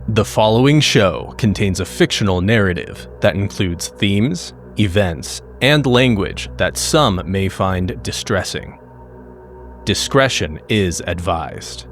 The following show contains a fictional narrative that includes themes, events, and language that some may find distressing. Discretion is advised.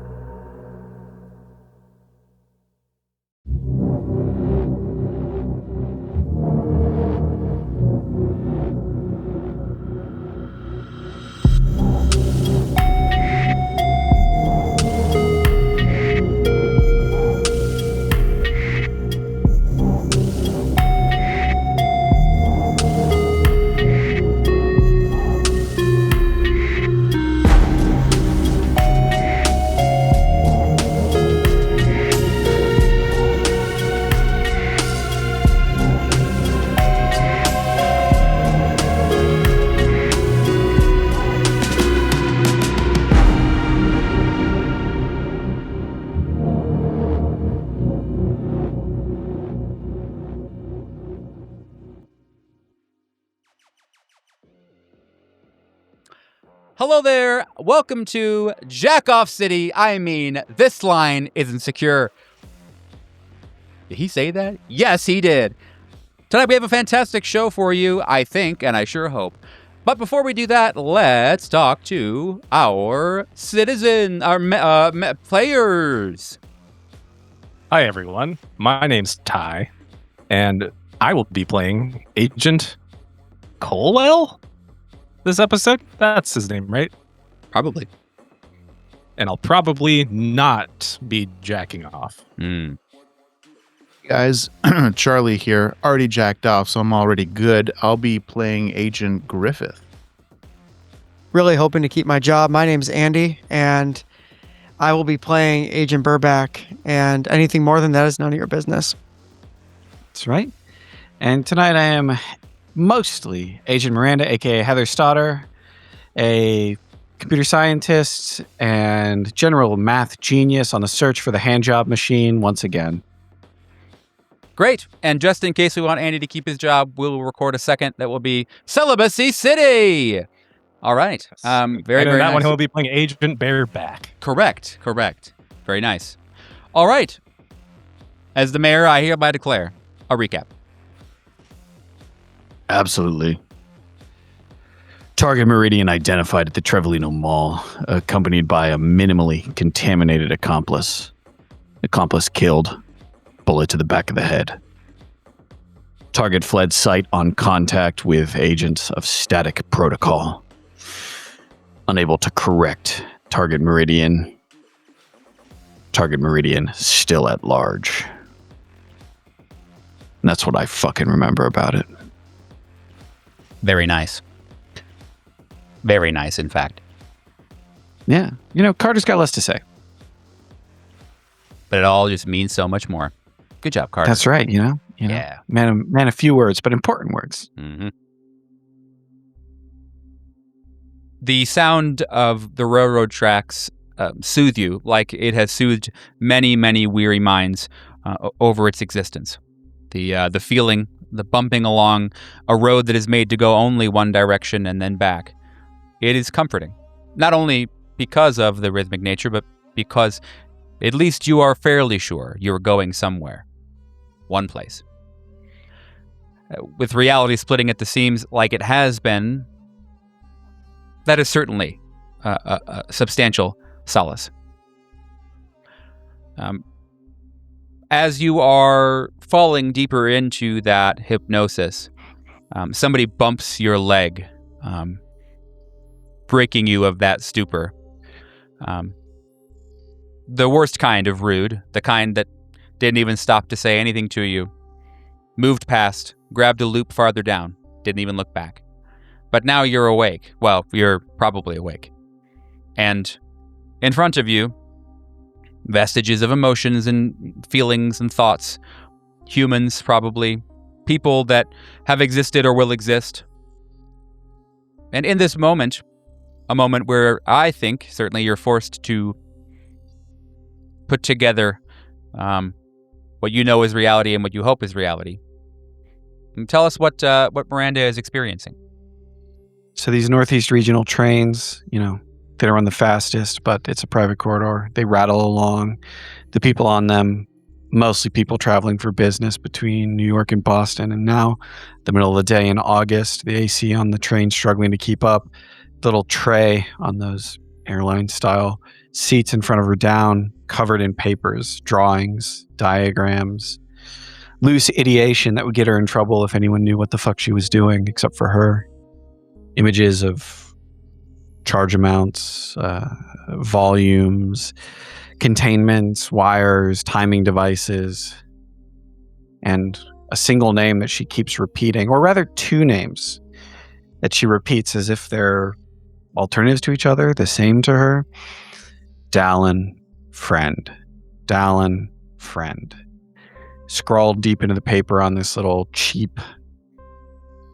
Hello there, welcome to Jackoff City. I mean, this line isn't secure. Did he say that? Yes, he did. Tonight we have a fantastic show for you, I think, and I sure hope. But before we do that, let's talk to our citizen, our players. Hi everyone, my name's Ty, and I will be playing Agent Colwell this episode. That's his name, right? Probably. And I'll probably not be jacking off. Guys, Charlie here. Already jacked off, so I'm already good. I'll be playing Agent Griffith. Really hoping to keep my job. My name's Andy, and I will be playing Agent Burback, and anything more than that is none of your business. That's right. And tonight I am mostly Agent Miranda, aka Heather Stoddard, a computer scientist and general math genius on the search for the handjob machine once again. Great. And just in case we want Andy to keep his job, we'll record a second that will be Celibacy City. All right. Very that nice. one he'll be playing Agent Bareback. Correct. Very nice. All right. As the mayor, I hereby declare a recap. Absolutely. Target Meridian identified at the Trevelino Mall, accompanied by a minimally contaminated accomplice. Accomplice killed. Bullet to the back of the head. Target fled site on contact with agents of static protocol. Unable to correct Target Meridian. Target Meridian still at large. And that's what I fucking remember about it. Very nice. Very nice, in fact. Yeah. You know, Carter's got less to say. But it all just means so much more. Good job, Carter. That's right, you know? Yeah. Man, a few words, but important words. Mm-hmm. The sound of the railroad tracks soothe you like it has soothed many, many weary minds over its existence. The feeling, the bumping along a road that is made to go only one direction and then back. It is comforting. Not only because of the rhythmic nature, but because at least you are fairly sure you are going somewhere. One place. With reality splitting at the seams like it has been, that is certainly a substantial solace. As you are falling deeper into that hypnosis, somebody bumps your leg, breaking you of that stupor. The worst kind of rude, the kind that didn't even stop to say anything to you, moved past, grabbed a loop farther down, didn't even look back. But now you're awake. Well, you're probably awake. And in front of you, vestiges of emotions and feelings and thoughts. Humans, probably. People that have existed or will exist. And in this moment, a moment where I think, certainly you're forced to put together what you know is reality and what you hope is reality. And tell us what Miranda is experiencing. So these Northeast regional trains, you know, they don't run the fastest, but it's a private corridor. They rattle along. The people on them mostly people traveling for business between New York and Boston. And now, the middle of the day in August, the AC on the train struggling to keep up. Little tray on those airline-style seats in front of her down, covered in papers, drawings, diagrams, loose ideation that would get her in trouble if anyone knew what the fuck she was doing, except for her. Images of charge amounts, volumes, containments, wires, timing devices, and a single name that she keeps repeating, or rather two names that she repeats as if they're alternatives to each other, the same to her. Dallin, friend. Dallin, friend. Scrawled deep into the paper on this little cheap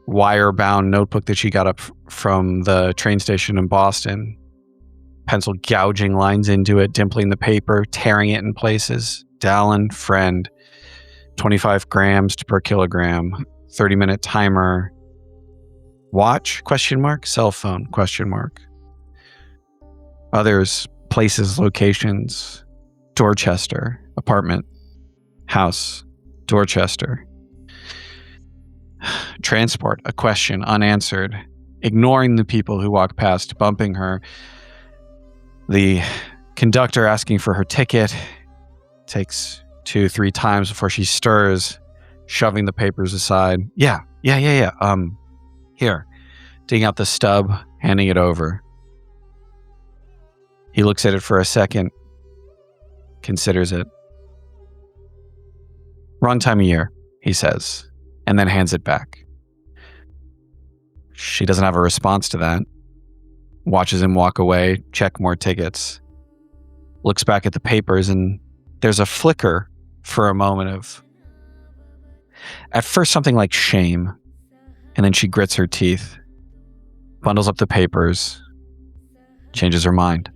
wire-bound notebook that she got up from the train station in Boston. Pencil gouging lines into it, dimpling the paper, tearing it in places. Dallin, friend. 25 grams per kilogram. 30-minute timer. Watch? ? Cell phone? ? Others, places, locations. Dorchester, apartment, house, Dorchester. Transport, a question, unanswered. Ignoring the people who walk past, bumping her. The conductor asking for her ticket. Takes 2-3 times before she stirs, shoving the papers aside. Yeah. Here. Digging out the stub, handing it over. He looks at it for a second, considers it. Wrong time of year, he says, and then hands it back. She doesn't have a response to that. Watches him walk away, check more tickets. Looks back at the papers, and there's a flicker for a moment of, at first, something like shame. And then she grits her teeth, bundles up the papers, changes her mind.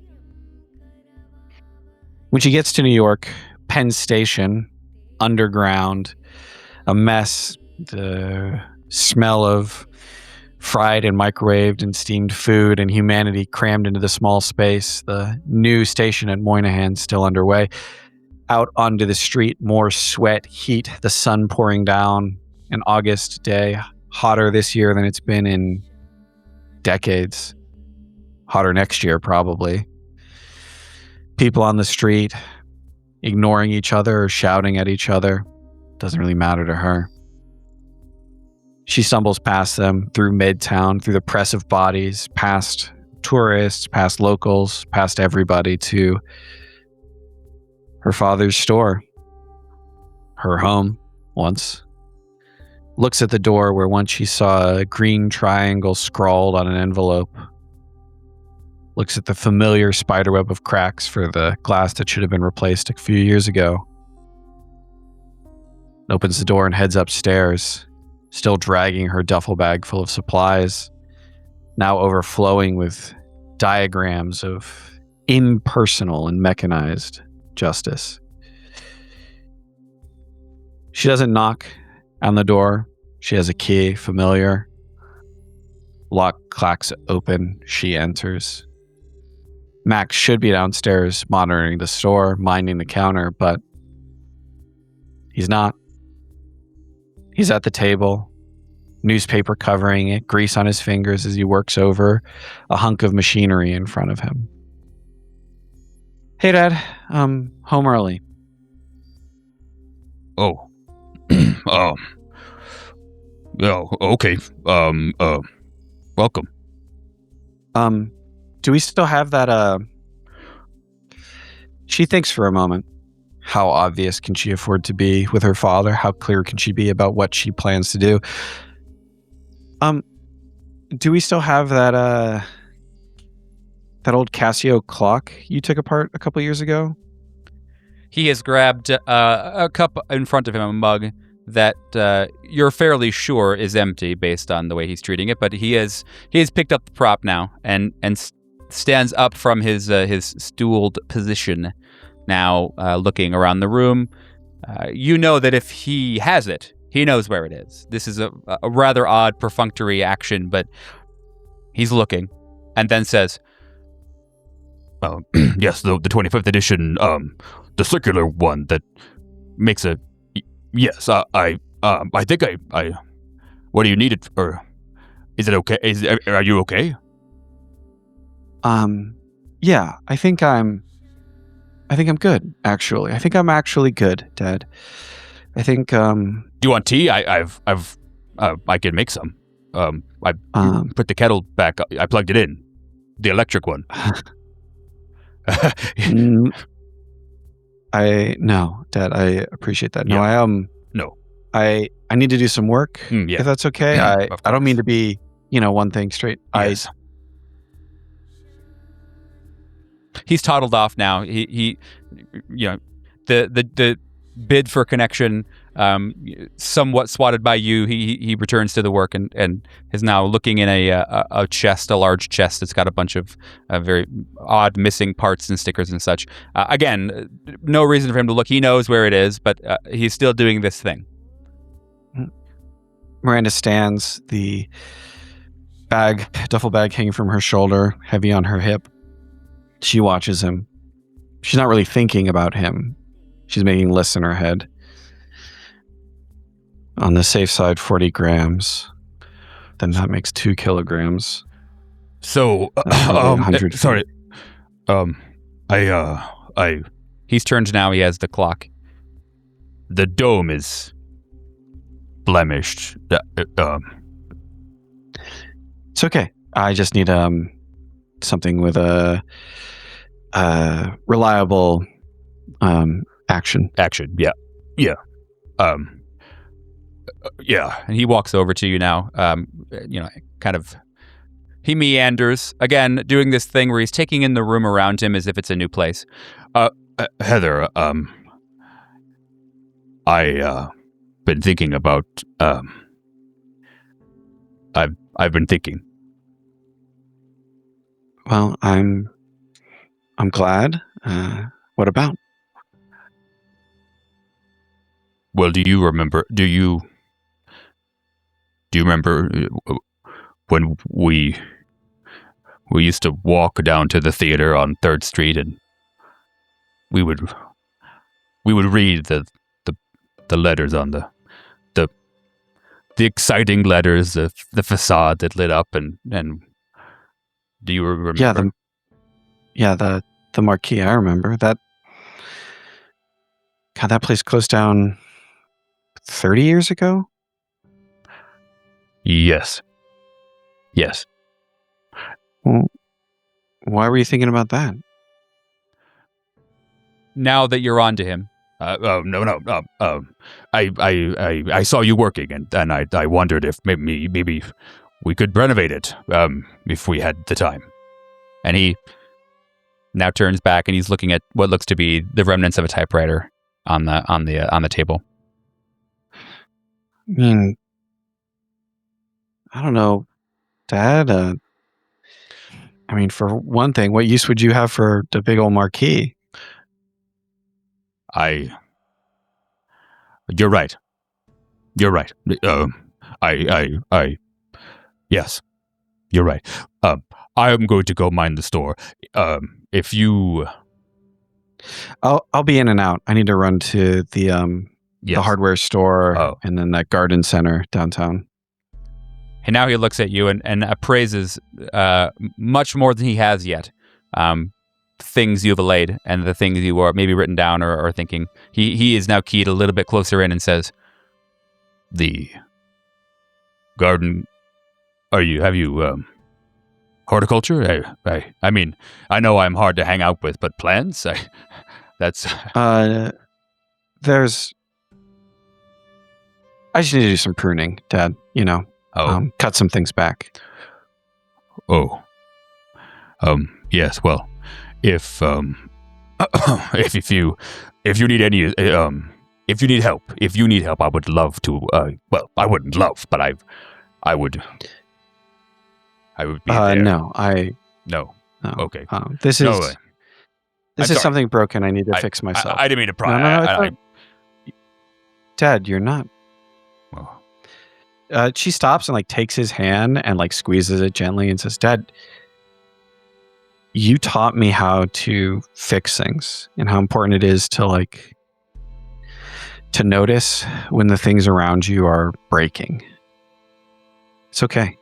When she gets to New York, Penn Station, underground, a mess, the smell of fried and microwaved and steamed food and humanity crammed into the small space, the new station at Moynihan still underway. Out onto the street, more sweat, heat, the sun pouring down, an August day, hotter this year than it's been in decades. Hotter next year, probably. People on the street, ignoring each other or shouting at each other. Doesn't really matter to her. She stumbles past them, through Midtown, through the press of bodies, past tourists, past locals, past everybody, to her father's store. Her home, once. Looks at the door where once she saw a green triangle scrawled on an envelope. Looks at the familiar spiderweb of cracks for the glass that should have been replaced a few years ago. Opens the door and heads upstairs, still dragging her duffel bag full of supplies, now overflowing with diagrams of impersonal and mechanized justice. She doesn't knock on the door. She has a key, familiar. Lock clacks open. She enters. Max should be downstairs monitoring the store, minding the counter, but he's not. He's at the table, newspaper covering it, grease on his fingers as he works over a hunk of machinery in front of him. Hey, Dad. Home early. Oh. Oh, okay. Welcome. Do we still have that, She thinks for a moment. How obvious can she afford to be with her father? How clear can she be about what she plans to do? Do we still have that old Casio clock you took apart a couple years ago? He has grabbed a cup in front of him, a mug that you're fairly sure is empty based on the way he's treating it, but he has picked up the prop now and stands up from his stooled position now, looking around the room. You know that if he has it, he knows where it is. This is a rather odd perfunctory action, but he's looking, and then says, Yes, the 25th edition, the circular one that makes a yes. I think I. What do you need it for? Is it okay? Are you okay? Yeah, I think I'm good, actually. I think I'm actually good, Dad. I think, Do you want tea? I can make some. I put the kettle back. I plugged it in. The electric one. No, Dad, I appreciate that. No, Yeah. No. I need to do some work, Yeah. if that's okay. Yeah, I don't mean to be, one thing straight. Yes. He's toddled off now. He the bid for connection, somewhat swatted by you. He returns to the work and is now looking in a chest, a large chest that's got a bunch of very odd missing parts and stickers and such. Again, no reason for him to look. He knows where it is, but he's still doing this thing. Miranda stands, the duffel bag hanging from her shoulder, heavy on her hip. She watches him. She's not really thinking about him. She's making lists in her head. On the safe side, 40 grams. Then that makes 2 kilograms. So, 100 sorry. He's turned now. He has the clock. The dome is blemished. It's okay. I just need something with a reliable action. Yeah. Yeah. Yeah. And he walks over to you now. Kind of. He meanders again, doing this thing where he's taking in the room around him as if it's a new place. Heather, I been thinking about I've been thinking. Well, I'm glad. What about? Well, do you remember when we used to walk down to the theater on 3rd Street and we would read the letters on the exciting letters, the facade that lit up and do you remember? The marquee. I remember that. God, that place closed down 30 years ago. Yes. Well, why were you thinking about that? Now that you're on to him. No. I saw you working and I wondered if maybe we could renovate it if we had the time. And he now turns back and he's looking at what looks to be the remnants of a typewriter on the table. I mean, I don't know, Dad. I mean, for one thing, what use would you have for the big old marquee? You're right. Yes, you're right. I am going to go mind the store. If you, I'll be in and out. I need to run to the hardware store and then that garden center downtown. And now he looks at you and appraises much more than he has yet. Things you've allayed and the things you are maybe written down or thinking. He is now keyed a little bit closer in and says, the garden, have you horticulture? I mean, I know I'm hard to hang out with, but plants? That's... I just need to do some pruning, Dad, cut some things back. Yes, well, if you need any, if you need help, I would love to, well, I wouldn't love, but I would be there. No. Okay. This No is way. this I'm is sorry. something broken. I need to fix myself. I didn't mean to pry. No, Dad, you're not. Well, She stops and takes his hand and squeezes it gently and says, Dad, you taught me how to fix things and how important it is to to notice when the things around you are breaking. It's okay.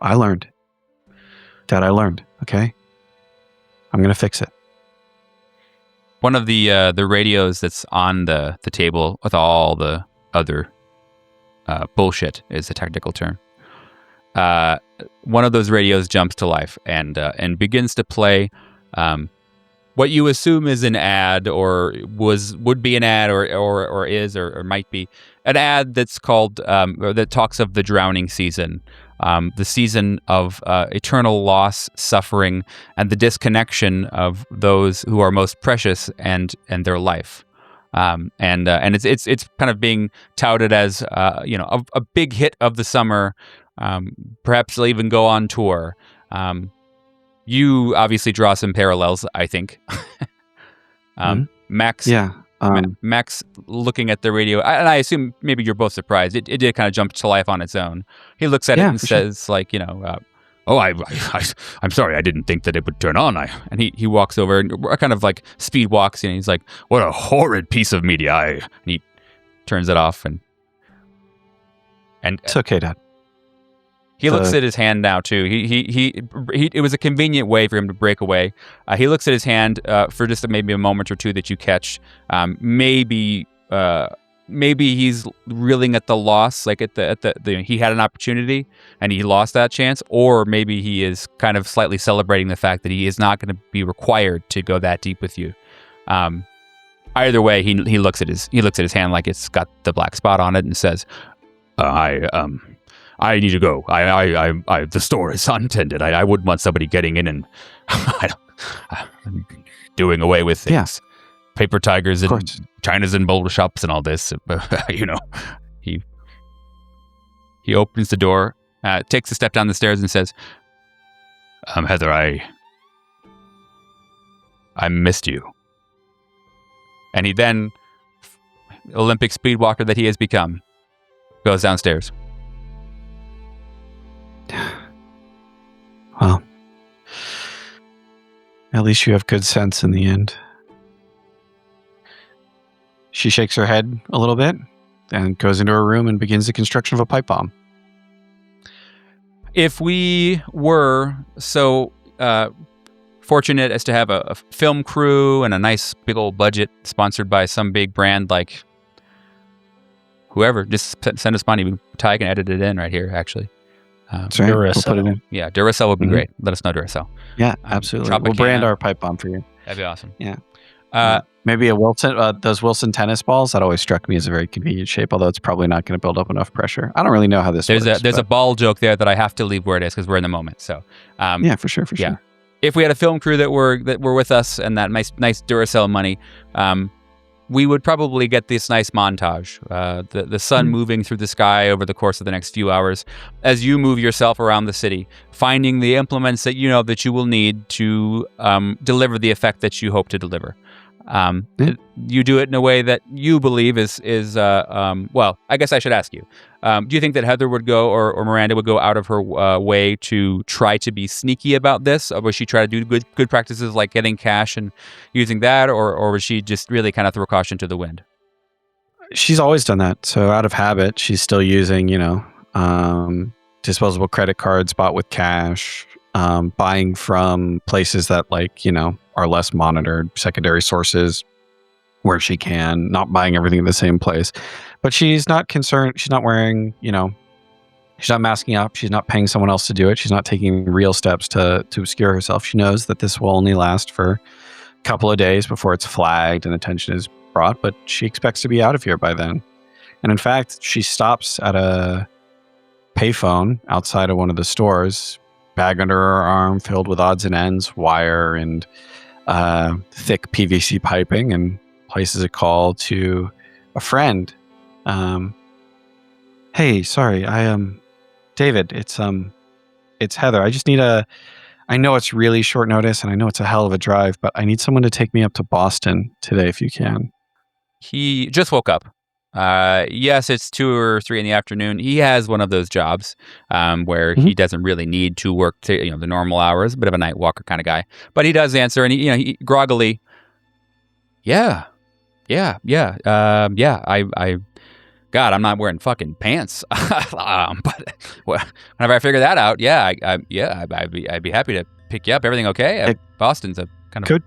I learned. Dad, I learned, okay? I'm going to fix it. One of the radios that's on the table with all the other bullshit is the technical term. One of those radios jumps to life and begins to play what you assume is an ad, or would be an ad, or is or might be an ad that's called or that talks of the drowning season, the season of eternal loss, suffering, and the disconnection of those who are most precious and their life. And it's kind of being touted as a big hit of the summer. Perhaps they'll even go on tour. You obviously draw some parallels, I think. Max, Max, looking at the radio, and I assume maybe you're both surprised. It did kind of jump to life on its own. He looks at it and says, I'm sorry, I didn't think that it would turn on. And he walks over and kind of like speed walks in. And he's like, what a horrid piece of media. And he turns it off. And it's okay, Dad. He looks at his hand now too. He it was a convenient way for him to break away. He looks at his hand for just maybe a moment or two that you catch. Maybe he's reeling at the loss, like at the he had an opportunity and he lost that chance, or maybe he is kind of slightly celebrating the fact that he is not going to be required to go that deep with you. Either way, he looks at his hand like it's got the black spot on it and says, I need to go. The store is untended. I wouldn't want somebody getting in and doing away with things. Yeah. Paper tigers and China's and boulder shops and all this. He opens the door, takes a step down the stairs and says, Heather, I missed you. And he then, Olympic speed walker that he has become, goes downstairs. Well, at least you have good sense in the end. She shakes her head a little bit and goes into her room and begins the construction of a pipe bomb. If we were so fortunate as to have a film crew and a nice big old budget sponsored by some big brand like whoever, just send us money. Ty can edit it in right here, actually. Duracell. We'll put it in. Yeah, Duracell would be great. Let us know, Duracell. Yeah, absolutely. We'll brand our pipe bomb for you. That'd be awesome. Yeah. Maybe a Wilson, those Wilson tennis balls. That always struck me as a very convenient shape, although it's probably not going to build up enough pressure. I don't really know how this works. There's a ball joke there that I have to leave where it is because we're in the moment. So, yeah, for sure. If we had a film crew that were with us and that nice Duracell money, we would probably get this nice montage. The sun moving through the sky over the course of the next few hours as you move yourself around the city, finding the implements that you know that you will need to deliver the effect that you hope to deliver. You do it in a way that you believe is well, I guess I should ask you. Do you think that Heather would go or Miranda would go out of her way to try to be sneaky about this? Or would she try to do good practices like getting cash and using that? Or would she just really kind of throw caution to the wind? She's always done that. So out of habit, she's still using, disposable credit cards bought with cash, buying from places that are less monitored, secondary sources where she can, not buying everything in the same place. But she's not concerned. She's not wearing, she's not masking up. She's not paying someone else to do it. She's not taking real steps to obscure herself. She knows that this will only last for a couple of days before it's flagged and attention is brought, but she expects to be out of here by then. And in fact, she stops at a payphone outside of one of the stores, bag under her arm filled with odds and ends, wire, and thick PVC piping, and places a call to a friend. Hey, sorry, David, it's Heather. I just need I know it's really short notice and I know it's a hell of a drive, but I need someone to take me up to Boston today if you can. He just woke up. Yes, it's 2 or 3 in the afternoon. He has one of those jobs where he doesn't really need to work the normal hours, a bit of a night walker kind of guy. But he does answer, and he groggily, yeah, Yeah. God, I'm not wearing fucking pants. But whenever I figure that out, I'd be happy to pick you up. Everything okay? Boston's a kind of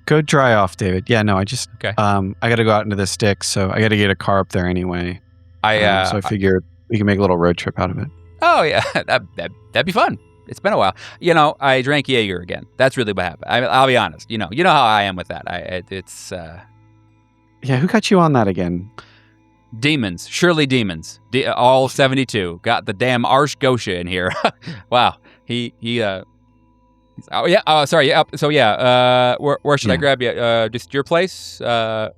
Go dry off, David. Yeah, no, I just okay. I got to go out into the sticks, so I got to get a car up there anyway. So I figured we can make a little road trip out of it. Oh yeah, that'd be fun. It's been a while. I drank Jaeger again. That's really what happened. I'll be honest. You know how I am with that. Yeah, who got you on that again? Demons, surely demons. All 72 got the damn Arsh Gosha in here. Wow, he. Oh yeah. Oh sorry. Yeah. So yeah. Where should I grab you? Just your place. Why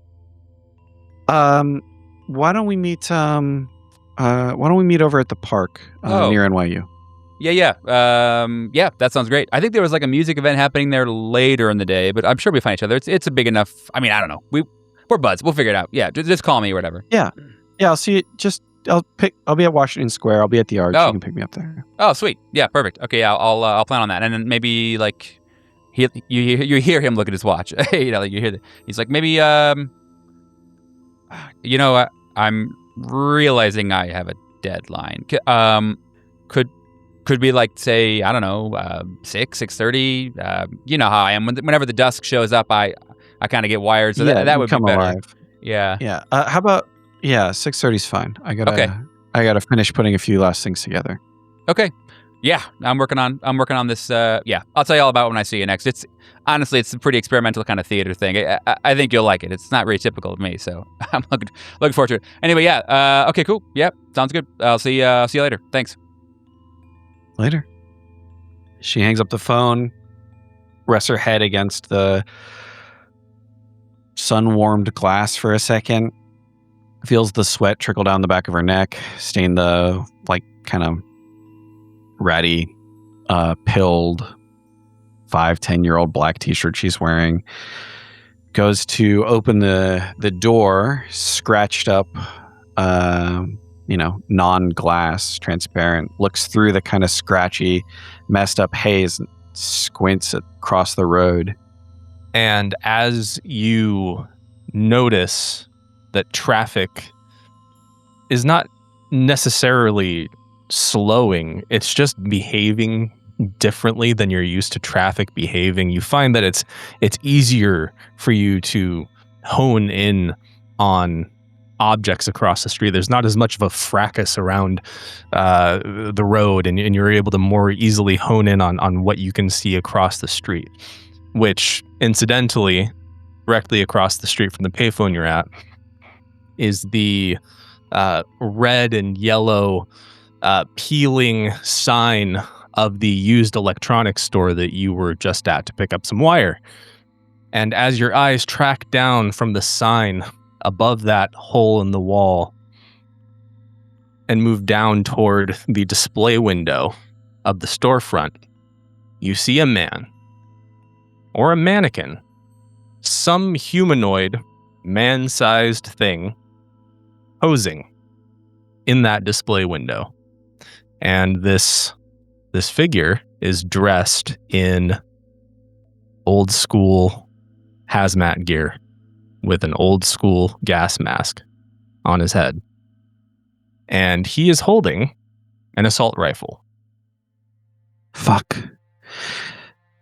don't we meet? Why don't we meet over at the park near NYU? Yeah. Yeah. That sounds great. I think there was like a music event happening there later in the day, but I'm sure we find each other. It's a big enough. I mean, I don't know. We're buds. We'll figure it out. Yeah. Just call me or whatever. Yeah. I'll see you. I'll be at Washington Square. I'll be at the Arch. You can pick me up there. Oh, sweet. Yeah, perfect. Okay, yeah, I'll plan on that. And then maybe like you hear him look at his watch. He's like maybe I'm realizing I have a deadline. Could be like say I don't know 6:30. You know how I am. Whenever the dusk shows up, I kind of get wired. So that would be better. Alive. Yeah. Yeah. How about 6:30 is fine. I gotta finish putting a few last things together. Okay. Yeah, I'm working on this. Yeah, I'll tell you all about it when I see you next. It's a pretty experimental kind of theater thing. I think you'll like it. It's not very typical of me, so I'm looking forward to it. Anyway, yeah. Okay, cool. Yep, sounds good. I'll see you later. Thanks. Later. She hangs up the phone, rests her head against the sun-warmed glass for a second. Feels the sweat trickle down the back of her neck, stain the kind of ratty, pilled 5-10-year-old black t-shirt she's wearing. Goes to open the door, scratched up, non-glass, transparent. Looks through the kind of scratchy, messed up haze, and squints across the road. And as you notice that traffic is not necessarily slowing, it's just behaving differently than you're used to traffic behaving. You find that it's easier for you to hone in on objects across the street. There's not as much of a fracas around the road, and you're able to more easily hone in on what you can see across the street, which incidentally, directly across the street from the payphone you're at is the red and yellow peeling sign of the used electronics store that you were just at to pick up some wire. And as your eyes track down from the sign above that hole in the wall and move down toward the display window of the storefront, you see a man or a mannequin, some humanoid, man-sized thing posing in that display window. And this figure is dressed in old school hazmat gear with an old school gas mask on his head. And he is holding an assault rifle. Fuck.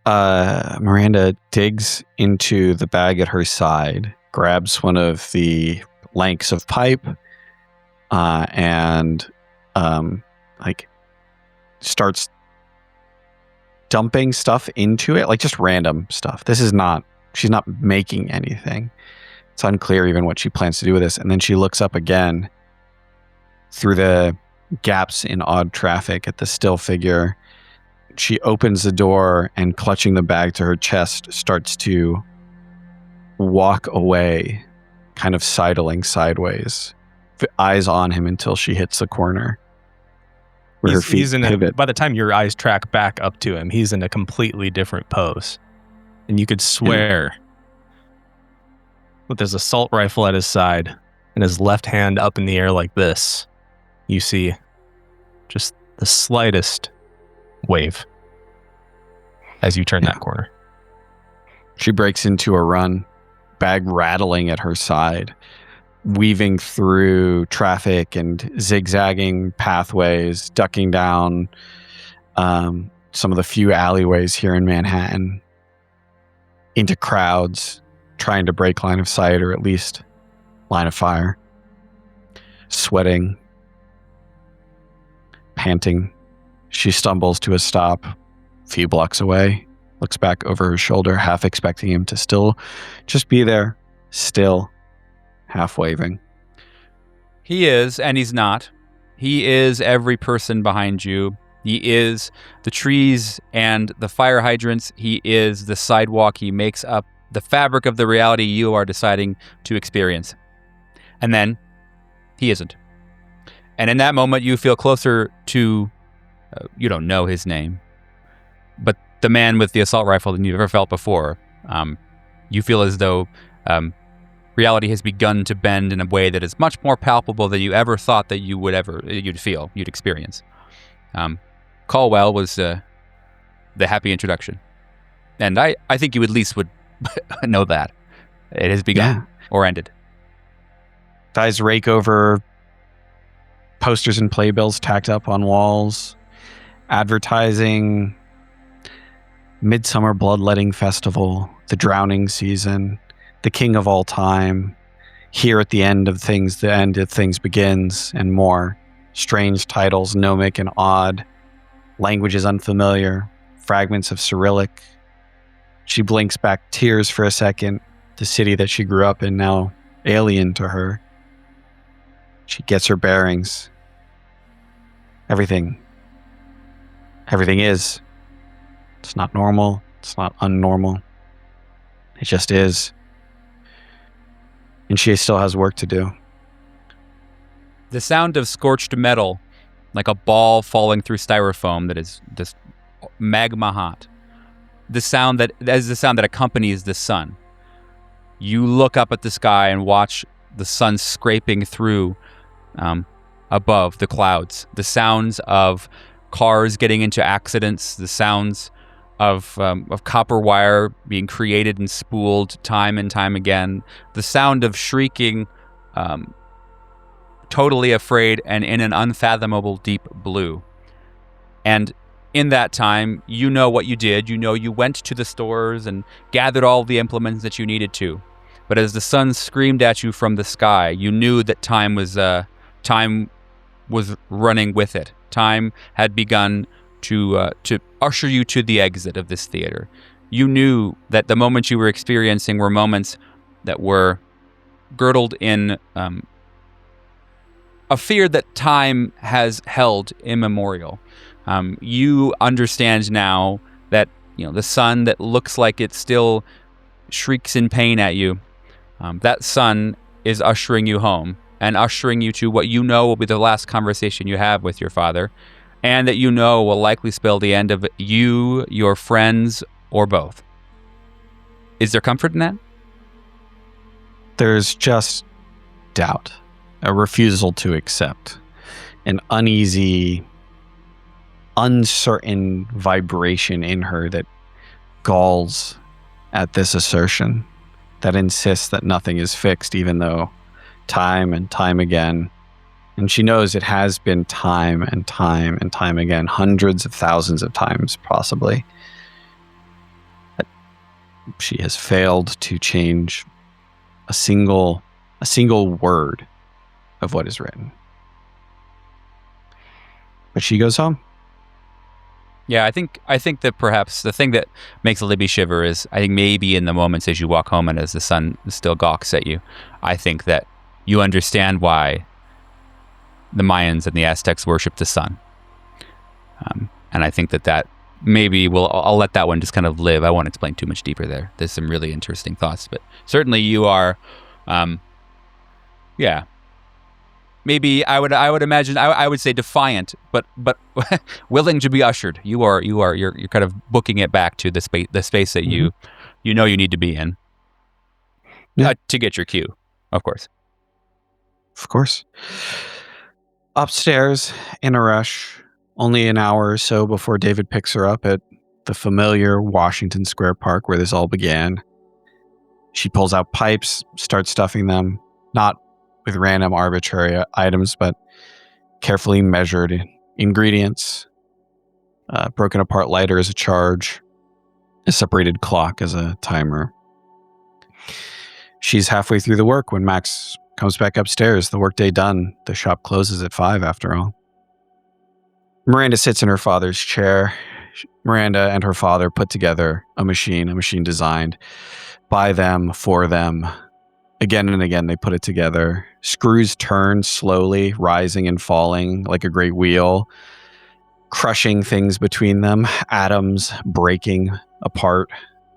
Miranda digs into the bag at her side, grabs one of the lengths of pipe, and starts dumping stuff into it, like just random stuff. She's not making anything. It's unclear even what she plans to do with this. And then she looks up again through the gaps in odd traffic at the still figure. She opens the door and, clutching the bag to her chest, starts to walk away, kind of sidling sideways, eyes on him until she hits the corner. Where her feet pivot. By the time your eyes track back up to him, he's in a completely different pose. And you could swear, with his assault rifle at his side and his left hand up in the air like this, you see just the slightest wave as you turn that corner. She breaks into a run, bag rattling at her side, weaving through traffic and zigzagging pathways, ducking down some of the few alleyways here in Manhattan into crowds, trying to break line of sight or at least line of fire. Sweating, panting, she stumbles to a stop a few blocks away, looks back over her shoulder, half expecting him to still just be there, still half waving. He is, and he's not. He is every person behind you. He is the trees and the fire hydrants. He is the sidewalk. He makes up the fabric of the reality you are deciding to experience. And then he isn't. And in that moment, you feel closer to, you don't know his name, but the man with the assault rifle than you've ever felt before. You feel as though reality has begun to bend in a way that is much more palpable than you ever thought that you'd feel, you'd experience. Caldwell was the happy introduction. And I think you at least would know that. It has begun or ended. Eyes rake over posters and playbills tacked up on walls, advertising Midsummer Bloodletting Festival, the Drowning Season, the King of All Time, Here at the End of Things, the End of Things Begins, and more. Strange titles, gnomic and odd, languages unfamiliar, fragments of Cyrillic. She blinks back tears for a second, the city that she grew up in now alien to her. She gets her bearings. Everything is. It's not normal. It's not unnormal. It just is. And she still has work to do. The sound of scorched metal, like a ball falling through styrofoam that is just magma hot. That is the sound that accompanies the sun. You look up at the sky and watch the sun scraping through above the clouds. The sounds of cars getting into accidents, the sounds of copper wire being created and spooled time and time again, the sound of shrieking, totally afraid and in an unfathomable deep blue. And in that time, you know what you did. You know you went to the stores and gathered all the implements that you needed to. But as the sun screamed at you from the sky, you knew that time was running with it. Time had begun to usher you to the exit of this theater. You knew that the moments you were experiencing were moments that were girdled in a fear that time has held immemorial. You understand now that the sun that looks like it still shrieks in pain at you, that sun is ushering you home and ushering you to what you know will be the last conversation you have with your father, and that you know will likely spell the end of you, your friends, or both. Is there comfort in that? There's just doubt, a refusal to accept, an uneasy, uncertain vibration in her that galls at this assertion, that insists that nothing is fixed, even though time and time again, and she knows it has been time and time and time again, hundreds of thousands of times possibly, that she has failed to change a single word of what is written. But she goes home. Yeah, I think that perhaps the thing that makes Libby shiver is, I think maybe in the moments as you walk home and as the sun still gawks at you, I think that you understand why the Mayans and the Aztecs worship the sun. And I think that maybe I'll let that one just kind of live. I won't explain too much deeper there. There's some really interesting thoughts, but certainly you are, maybe I would imagine, I would say defiant, but willing to be ushered. You're kind of booking it back to the space that you know you need to be in, to get your cue, of course. Of course. Upstairs, in a rush, only an hour or so before David picks her up at the familiar Washington Square Park where this all began. She pulls out pipes, starts stuffing them, not with random arbitrary items, but carefully measured ingredients, broken apart lighter as a charge, a separated clock as a timer. She's halfway through the work when Max comes back upstairs. The workday done. The shop closes at 5 after all. Miranda sits in her father's chair. Miranda and her father put together a machine designed by them, for them. Again and again, they put it together. Screws turn slowly, rising and falling like a great wheel, crushing things between them, atoms breaking apart,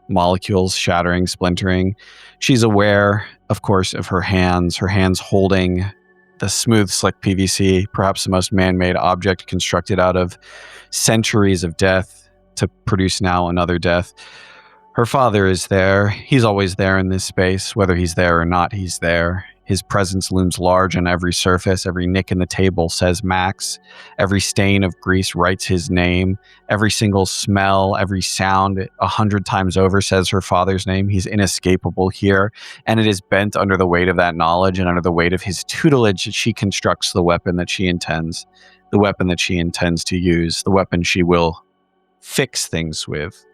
molecules shattering, splintering. She's aware, of course, of her hands holding the smooth, slick PVC, perhaps the most man-made object constructed out of centuries of death to produce now another death. Her father is there. He's always there in this space. Whether he's there or not, he's there. His presence looms large on every surface. Every nick in the table says Max. Every stain of grease writes his name. Every single smell, every sound 100 times over says her father's name. He's inescapable here. And it is bent under the weight of that knowledge and under the weight of his tutelage that she constructs the weapon that she intends. The weapon that she intends to use. The weapon she will fix things with.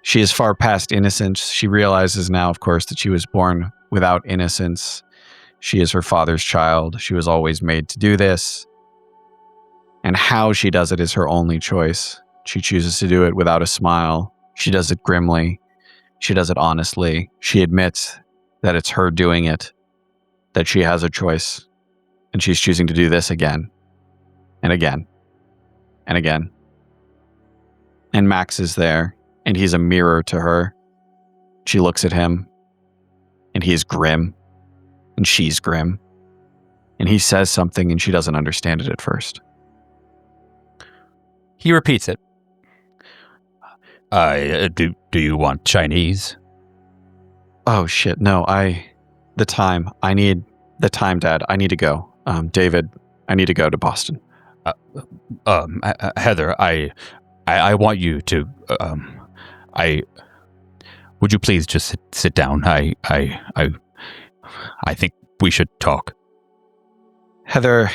She is far past innocence. She realizes now, of course, that she was born without innocence. She is her father's child. She was always made to do this. And how she does it is her only choice. She chooses to do it without a smile. She does it grimly. She does it honestly. She admits that it's her doing it, that she has a choice, and she's choosing to do this again, and again, and again. And Max is there. And he's a mirror to her. She looks at him, and he is grim, and she's grim. And he says something, and she doesn't understand it at first. He repeats it. Do you want Chinese? Oh, shit, no, I need the time, Dad. I need to go. David, I need to go to Boston. Heather, I want you to, would you please just sit down? I think we should talk. Heather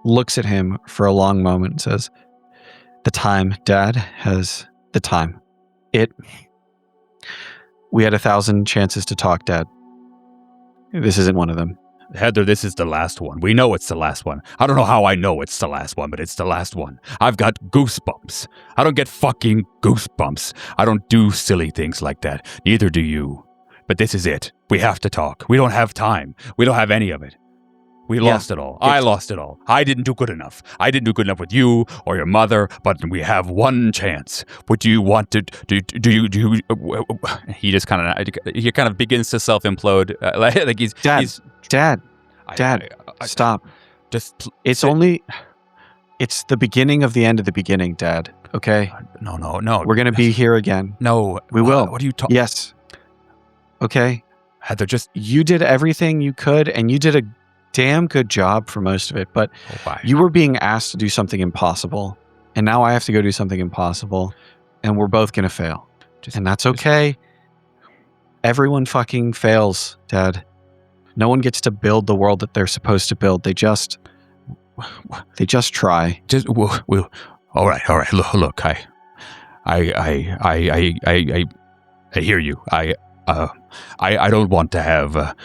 looks at him for a long moment and says, "The time, Dad, has the time. We had 1,000 chances to talk, Dad. This isn't one of them." Heather, this is the last one. We know it's the last one. I don't know how I know it's the last one, but it's the last one. I've got goosebumps. I don't get fucking goosebumps. I don't do silly things like that. Neither do you. But this is it. We have to talk. We don't have time. We don't have any of it. We lost it all. I lost it all. I didn't do good enough. I didn't do good enough with you or your mother, but we have one chance. Would you want to, do you, he just kind of begins to self-implode. Like he's, Dad, stop. It's the beginning of the end of the beginning, Dad. Okay? No. We're going to be here again. No. We will. What are you talking? Yes. Okay? Heather, you did everything you could, and you did a damn good job for most of it, but you were being asked to do something impossible, and now I have to go do something impossible, and we're both going to fail. And that's okay. Everyone fucking fails, Dad. No one gets to build the world that they're supposed to build. They just try. All right. Look, I hear you. I don't want to have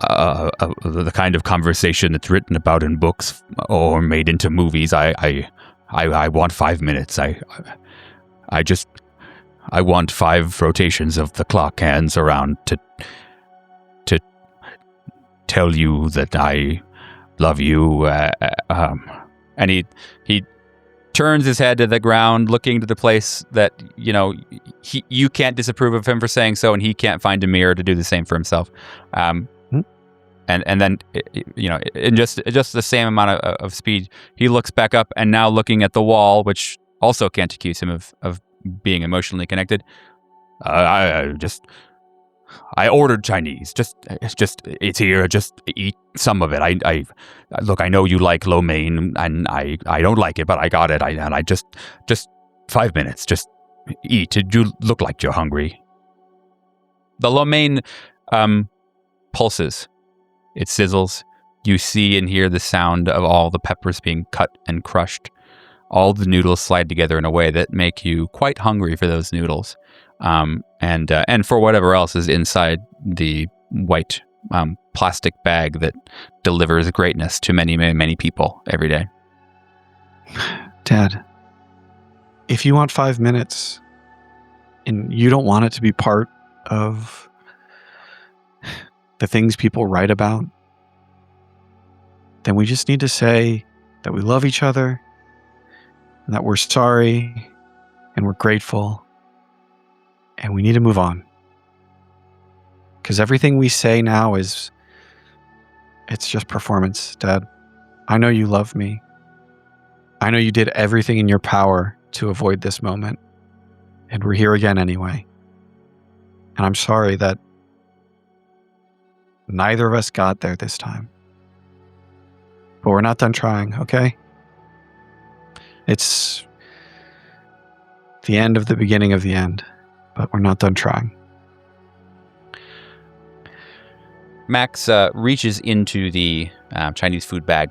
the kind of conversation that's written about in books or made into movies. I want 5 minutes. I want 5 rotations of the clock hands around to tell you that I love you. And he turns his head to the ground, looking to the place that, you can't disapprove of him for saying so, and he can't find a mirror to do the same for himself. And then, in just the same amount of speed, he looks back up, and now looking at the wall, which also can't accuse him of being emotionally connected. I ordered Chinese. It's here. Just eat some of it. Look, I know you like lo mein, and I don't like it, but I got it. I just 5 minutes. Just eat. You look like you're hungry. The lo mein pulses. It sizzles. You see and hear the sound of all the peppers being cut and crushed. All the noodles slide together in a way that make you quite hungry for those noodles, and for whatever else is inside the white plastic bag that delivers greatness to many, many, many people every day. Dad, if you want 5 minutes and you don't want it to be part of the things people write about, then we just need to say that we love each other and that we're sorry and we're grateful and we need to move on. Because everything we say now it's just performance, Dad. I know you love me. I know you did everything in your power to avoid this moment. And we're here again anyway. And I'm sorry that neither of us got there this time. But we're not done trying, okay? It's the end of the beginning of the end, but we're not done trying. Max reaches into the Chinese food bag.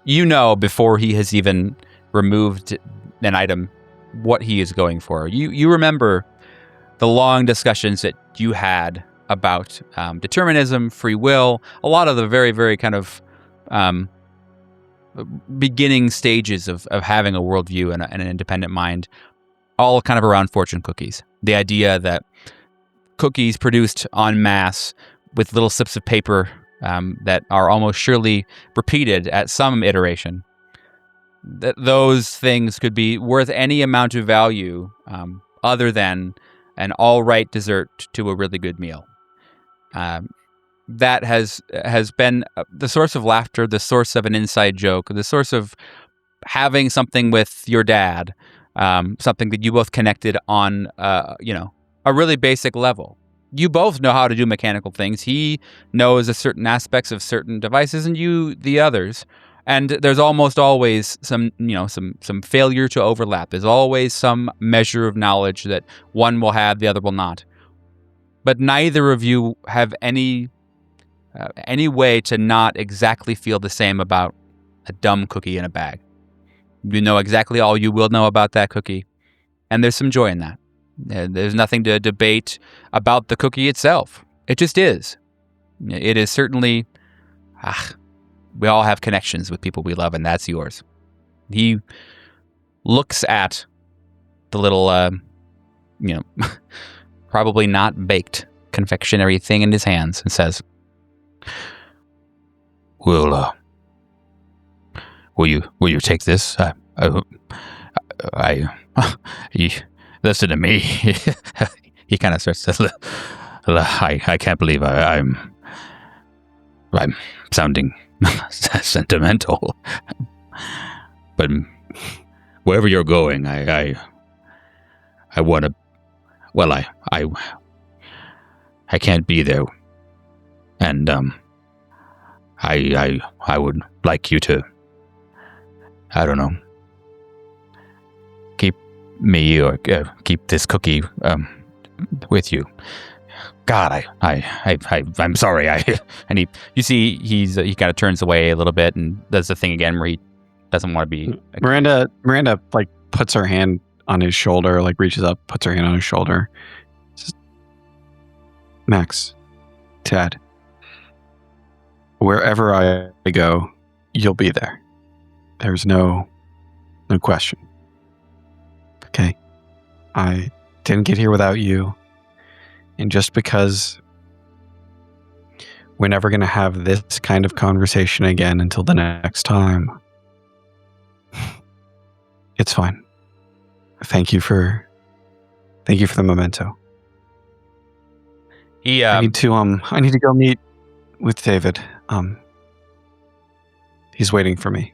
Before he has even removed an item, what he is going for. You remember the long discussions that you had about determinism, free will, a lot of the very, very kind of beginning stages of having a worldview and an independent mind, all kind of around fortune cookies. The idea that cookies produced en masse with little slips of paper that are almost surely repeated at some iteration, that those things could be worth any amount of value other than an all right dessert to a really good meal. That has been the source of laughter, the source of an inside joke, the source of having something with your dad, something that you both connected on, a really basic level. You both know how to do mechanical things. He knows the certain aspects of certain devices, and you the others. And there's almost always some failure to overlap. There's always some measure of knowledge that one will have, the other will not. But neither of you have any way to not exactly feel the same about a dumb cookie in a bag. You know exactly all you will know about that cookie, and there's some joy in that. There's nothing to debate about the cookie itself. It just is. It is certainly... we all have connections with people we love, and that's yours. He looks at the little, probably not baked confectionery thing in his hands and says, Will you take this? Listen to me. He kind of starts to. I can't believe I'm sounding sentimental, but wherever you're going, I want to. Well, I can't be there, and I would like you to. I don't know. Keep me or keep this cookie with you. God, I'm sorry. and he kind of turns away a little bit and does the thing again where he doesn't want to be. Miranda like puts her hand on his shoulder, like reaches up, puts her hand on his shoulder. Says, Max, Dad, wherever I go, you'll be there. There's no question. Okay? I didn't get here without you. And just because we're never going to have this kind of conversation again until the next time, it's fine. Thank you for the memento. I need to go meet with David. He's waiting for me.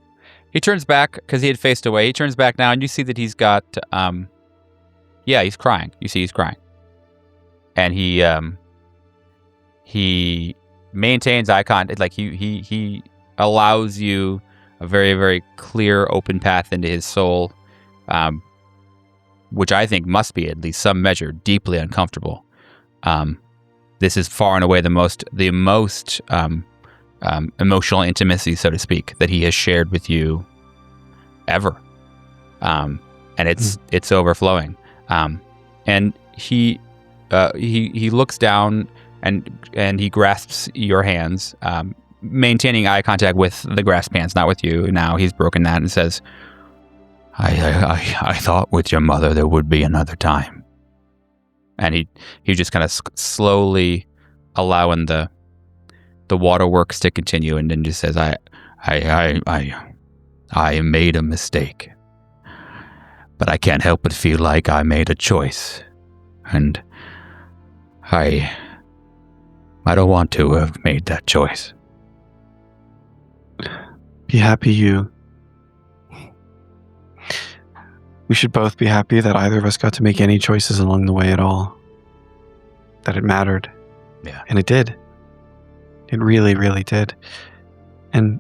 He turns back because he had faced away. He turns back now, and you see that he's got, he's crying. You see he's crying. And he maintains eye contact. Like he allows you a very, very clear, open path into his soul, which I think must be, at least some measure, deeply uncomfortable. This is far and away the most emotional intimacy, so to speak, that he has shared with you ever. And it's overflowing. And he looks down and he grasps your hands, maintaining eye contact with the grasped hands, not with you. Now he's broken that and says, I thought with your mother there would be another time. And he just kind of slowly allowing the waterworks to continue, and then just says, I made a mistake, but I can't help but feel like I made a choice, and I don't want to have made that choice. Be happy we should both be happy that either of us got to make any choices along the way at all. That it mattered. Yeah. And it did. It really, really did. And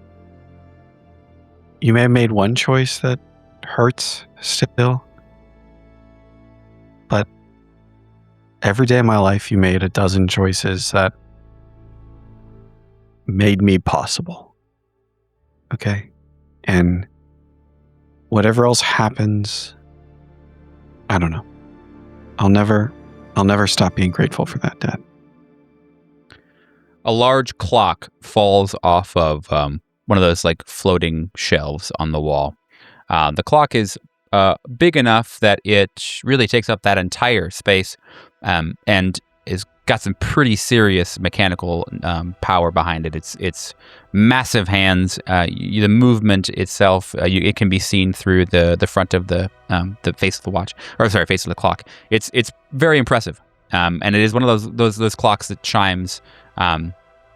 you may have made one choice that hurts still, but every day of my life you made a dozen choices that made me possible. Okay? And whatever else happens, I don't know. I'll never stop being grateful for that, Dad. A large clock falls off of one of those like floating shelves on the wall. The clock is big enough that it really takes up that entire space, and is got some pretty serious mechanical power behind it. It's massive hands. The movement itself, it can be seen through the front of the face of the watch, or sorry, face of the clock. It's very impressive, and it is one of those clocks that chimes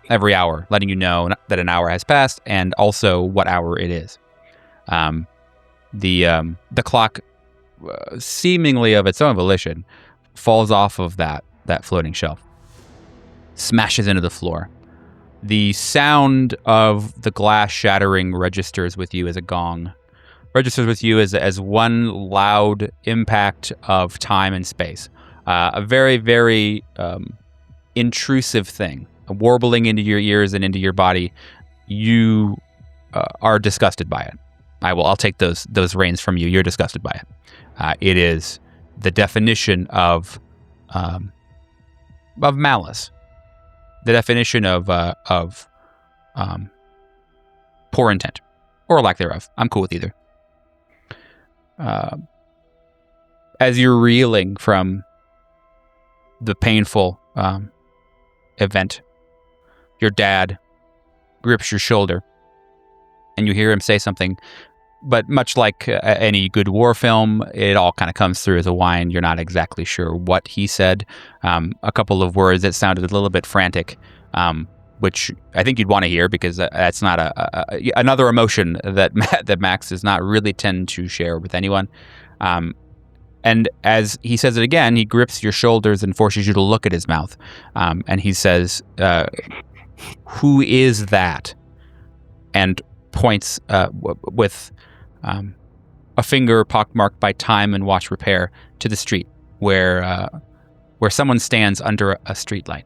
every hour, letting you know that an hour has passed and also what hour it is. The clock, seemingly of its own volition, falls off of that floating shelf, smashes into the floor. The sound of the glass shattering registers with you as a gong, registers with you as one loud impact of time and space. A very, very intrusive thing, warbling into your ears and into your body. You are disgusted by it. I'll take those reins from you. You're disgusted by it. It is the definition of malice, the definition of poor intent, or lack thereof. I'm cool with either. As you're reeling from the painful event, your dad grips your shoulder, and you hear him say something. But much like any good war film, it all kind of comes through as a whine. You're not exactly sure what he said. A couple of words that sounded a little bit frantic, which I think you'd want to hear, because that's not another emotion that Max does not really tend to share with anyone. And as he says it again, he grips your shoulders and forces you to look at his mouth. And he says, "Who is that?" And points with a finger pockmarked by time and watch repair to the street where someone stands under a street light.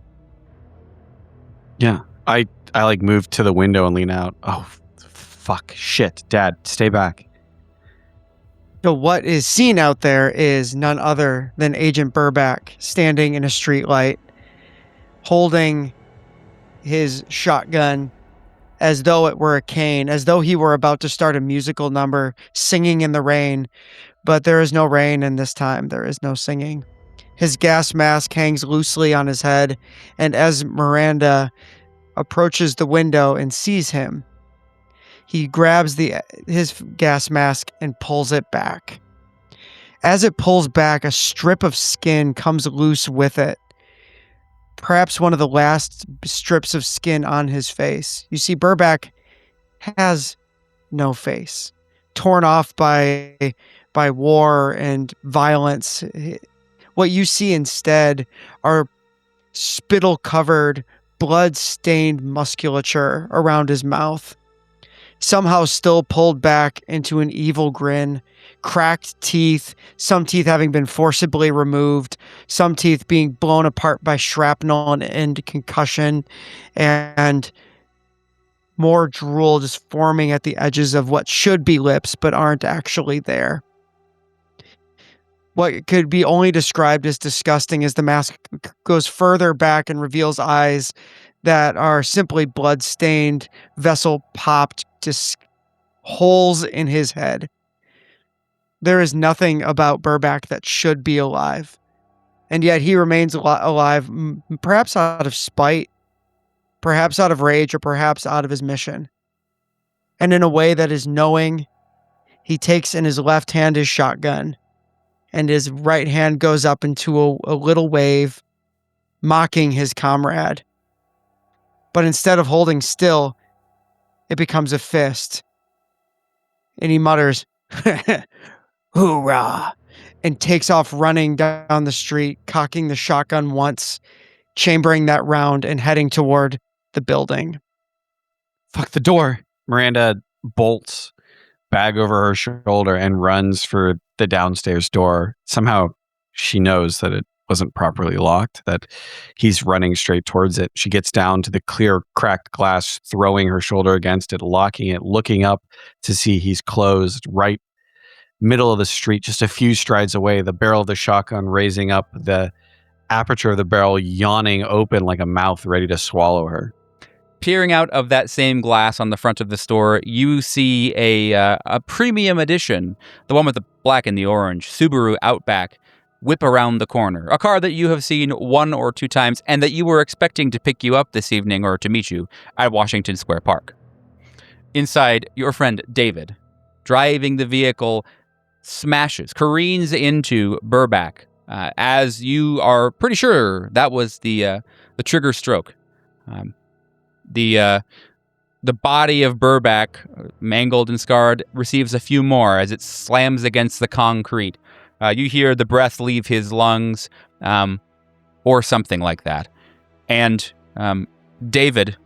Yeah, I like move to the window and lean out. Oh, fuck, shit, Dad, stay back. So what is seen out there is none other than Agent Burback standing in a streetlight, holding his shotgun as though it were a cane, as though he were about to start a musical number, singing in the rain. But there is no rain, and this time there is no singing. His gas mask hangs loosely on his head, and as Miranda approaches the window and sees him, he grabs his gas mask and pulls it back. As it pulls back, a strip of skin comes loose with it. Perhaps one of the last strips of skin on his face. You see, Burback has no face, torn off by war and violence. What you see instead are spittle-covered, blood-stained musculature around his mouth. somehow still pulled back into an evil grin, cracked teeth, some teeth having been forcibly removed, some teeth being blown apart by shrapnel and concussion, and more drool just forming at the edges of what should be lips but aren't actually there. What could be only described as disgusting as the mask goes further back and reveals eyes that are simply blood-stained, vessel popped, just holes in his head. There is nothing about Burback that should be alive. And yet he remains alive, perhaps out of spite, perhaps out of rage, or perhaps out of his mission. And in a way that is knowing, he takes in his left hand his shotgun, and his right hand goes up into a little wave, mocking his comrade. But instead of holding still, it becomes a fist. And he mutters, "Hoorah!" and takes off running down the street, cocking the shotgun once, chambering that round, and heading toward the building. Fuck the door. Miranda bolts, bag over her shoulder, and runs for the downstairs door. Somehow she knows that it wasn't properly locked, that he's running straight towards it. She gets down to the clear cracked glass, throwing her shoulder against it, locking it, looking up to see he's closed, right middle of the street, just a few strides away, the barrel of the shotgun raising up, the aperture of the barrel yawning open like a mouth ready to swallow her. Peering out of that same glass on the front of the store, you see a premium edition, the one with the black and the orange, Subaru Outback, whip around the corner. A car that you have seen 1 or 2 times and that you were expecting to pick you up this evening or to meet you at Washington Square Park. Inside, your friend David, driving the vehicle, careens into Burback, as you are pretty sure that was the trigger stroke. The body of Burback, mangled and scarred, receives a few more as it slams against the concrete. You hear the breath leave his lungs, or something like that. And David,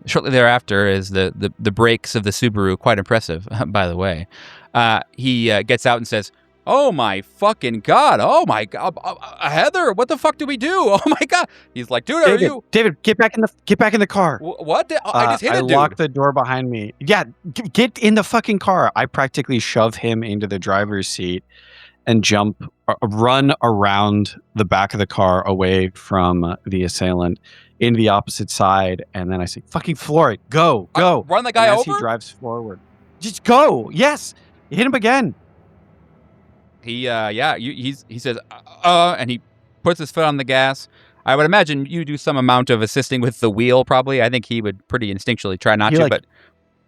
shortly thereafter, is the brakes of the Subaru, quite impressive, by the way. He gets out and says, "Oh my fucking God. Oh my God. Heather, what the fuck do we do? Oh my God." He's like, "Dude, are you..." David, get back in the car. What? I just hit a dude. I locked the door behind me. Yeah, get in the fucking car. I practically shove him into the driver's seat and run around the back of the car away from the assailant into the opposite side. And then I say, "Fucking floor it. Go. Run the guy and over? As he drives forward. Just go. Yes. Hit him again." He says, and he puts his foot on the gas. I would imagine you do some amount of assisting with the wheel, probably. I think he would pretty instinctually try not to, but...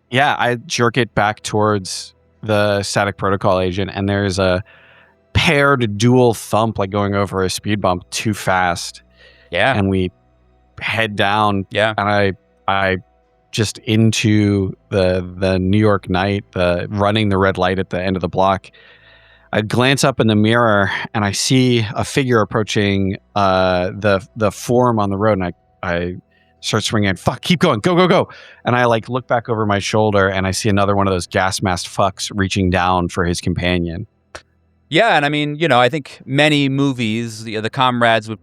Yeah, I jerk it back towards the static protocol agent, and there's a paired dual thump, like going over a speed bump too fast. Yeah. And we head down. Yeah. And I just into the New York night, running the red light at the end of the block. I glance up in the mirror and I see a figure approaching the form on the road, and I start swinging. "Fuck, keep going, go!" And I look back over my shoulder and I see another one of those gas masked fucks reaching down for his companion. Yeah, and I mean, I think many movies, the comrades would,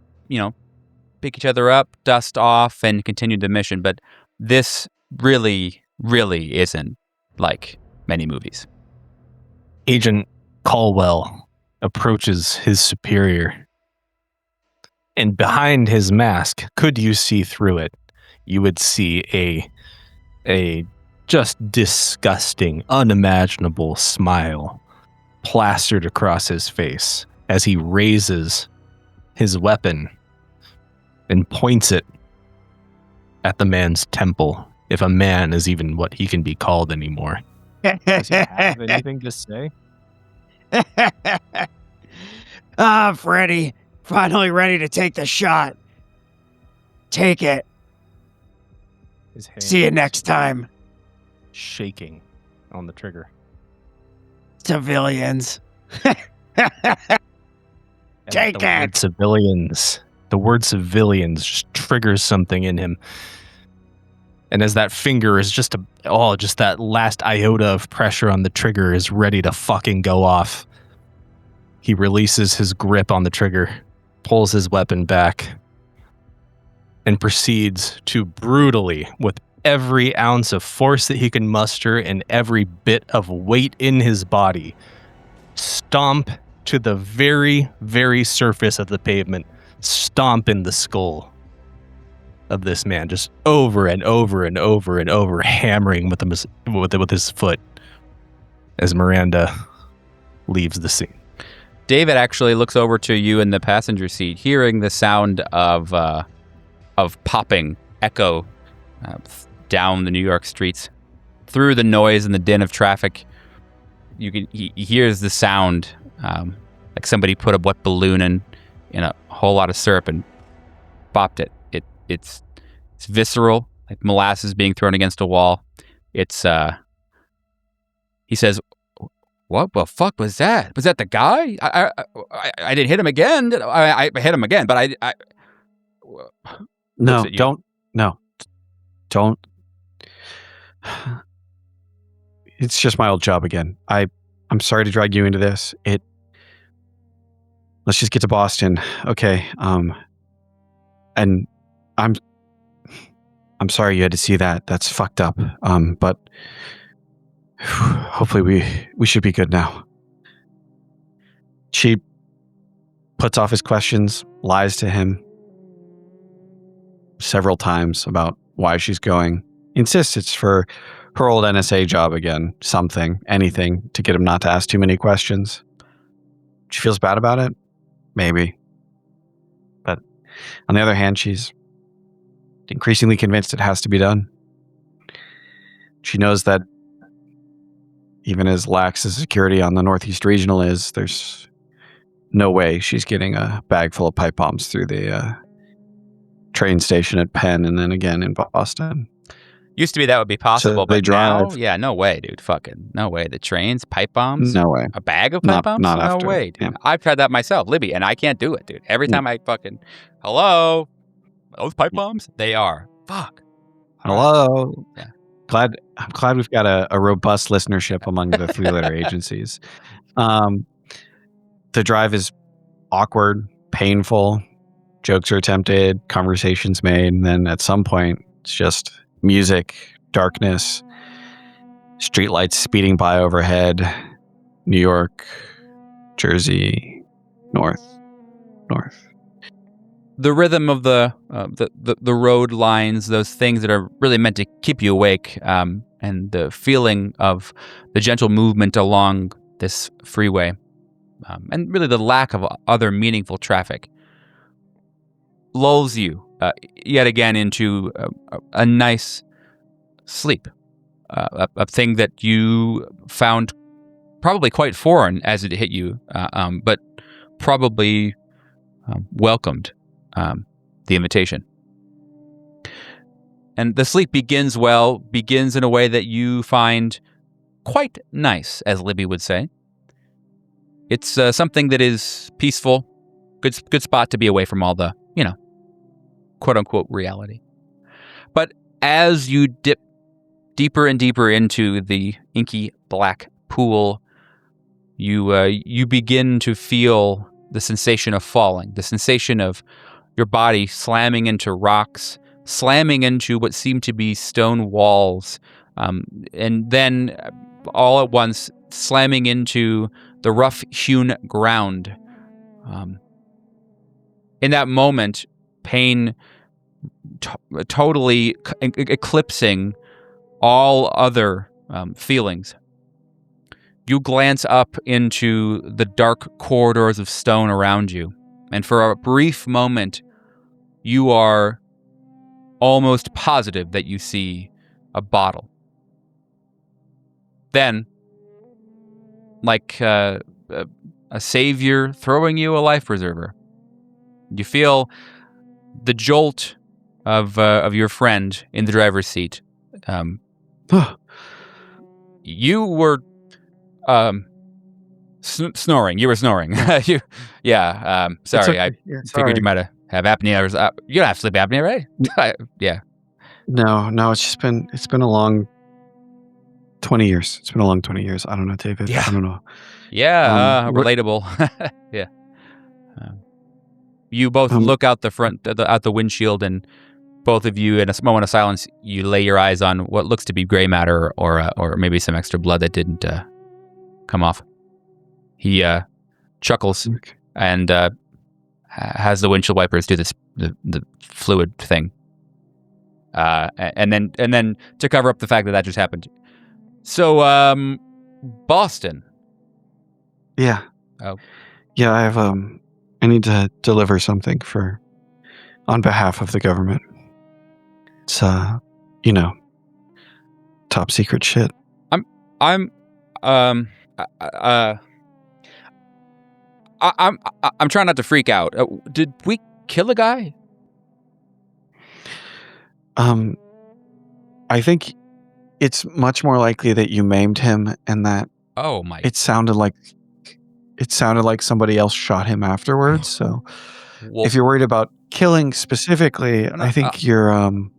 pick each other up, dust off, and continue the mission. But this really, really isn't like many movies. Agent Caldwell approaches his superior, and behind his mask, could you see through it, you would see a just disgusting, unimaginable smile plastered across his face as he raises his weapon and points it at the man's temple, if a man is even what he can be called anymore. Does he have anything to say? Freddy, finally ready to take the shot. Take it. His hand See you next time. shaking on the trigger. Civilians. And Take the word it. civilians. The word civilians just triggers something in him. And as that finger is just that last iota of pressure on the trigger is ready to fucking go off, he releases his grip on the trigger, pulls his weapon back, and proceeds to brutally, with every ounce of force that he can muster and every bit of weight in his body, stomp to the very, very surface of the pavement, stomp in the skull of this man, just over and over and over and over, hammering with his foot as Miranda leaves the scene. David actually looks over to you in the passenger seat, hearing the sound of popping echo down the New York streets. Through the noise and the din of traffic, he hears the sound like somebody put a wet balloon in a whole lot of syrup and popped it. It's visceral, like molasses being thrown against a wall. It's he says, "What the fuck was that? Was that the guy? I didn't hit him again. I hit him again, but I No, don't. It's just my old job again. I'm sorry to drag you into this. Let's just get to Boston, okay? And I'm sorry you had to see that. That's fucked up. But hopefully we should be good now. She puts off his questions, lies to him several times about why she's going, insists it's for her old NSA job again, anything to get him not to ask too many questions. She feels bad about it? Maybe. But on the other hand, she's increasingly convinced it has to be done. She knows that even as lax as security on the Northeast Regional is, there's no way she's getting a bag full of pipe bombs through the train station at Penn and then again in Boston. Used to be that would be possible, So they but now, drive. yeah, no way, dude. Fucking no way. The trains, pipe bombs, No way. a bag of pipe bombs, not no after, way, dude. yeah. I've tried that myself, Libby, and I can't do it, dude. Every time I fucking, hello, those pipe bombs, they are fuck. Hello. Yeah. I'm glad we've got a robust listenership among the three-letter agencies. The drive is awkward, painful. Jokes are attempted, conversations made, and then at some point, it's just music, darkness, streetlights speeding by overhead, New York, Jersey, north. The rhythm of the road lines, those things that are really meant to keep you awake, and the feeling of the gentle movement along this freeway, and really the lack of other meaningful traffic, lulls you yet again into a nice sleep, a thing that you found probably quite foreign as it hit you, but probably welcomed the invitation. And the sleep begins in a way that you find quite nice, as Libby would say. It's something that is peaceful, good spot to be away from all the, quote-unquote reality. But as you dip deeper and deeper into the inky black pool, you begin to feel the sensation of falling, the sensation of your body slamming into rocks, slamming into what seem to be stone walls, and then all at once slamming into the rough-hewn ground. In that moment, pain totally eclipsing all other feelings. You glance up into the dark corridors of stone around you, and for a brief moment, you are almost positive that you see a bottle. Then, like a savior throwing you a life preserver, you feel the jolt of your friend in the driver's seat. You were snoring. You were snoring. Sorry, okay. I figured you might have apnea. You don't have sleep apnea, right? Yeah. No, it's been a long 20 years. It's been a long 20 years. I don't know, David. Yeah. I don't know. Yeah, what- relatable. Yeah. You both look out the front, out the windshield, and both of you, in a moment of silence, you lay your eyes on what looks to be gray matter, or maybe some extra blood that didn't come off. He chuckles and has the windshield wipers do the fluid thing, and then to cover up the fact that just happened. So, Boston. Yeah. Oh. Yeah, I need to deliver something on behalf of the government. It's top secret shit. I'm trying not to freak out. Did we kill a guy? I think it's much more likely that you maimed him, and that Oh my! it sounded like somebody else shot him afterwards. So Well, if you're worried about killing specifically, No, I think you're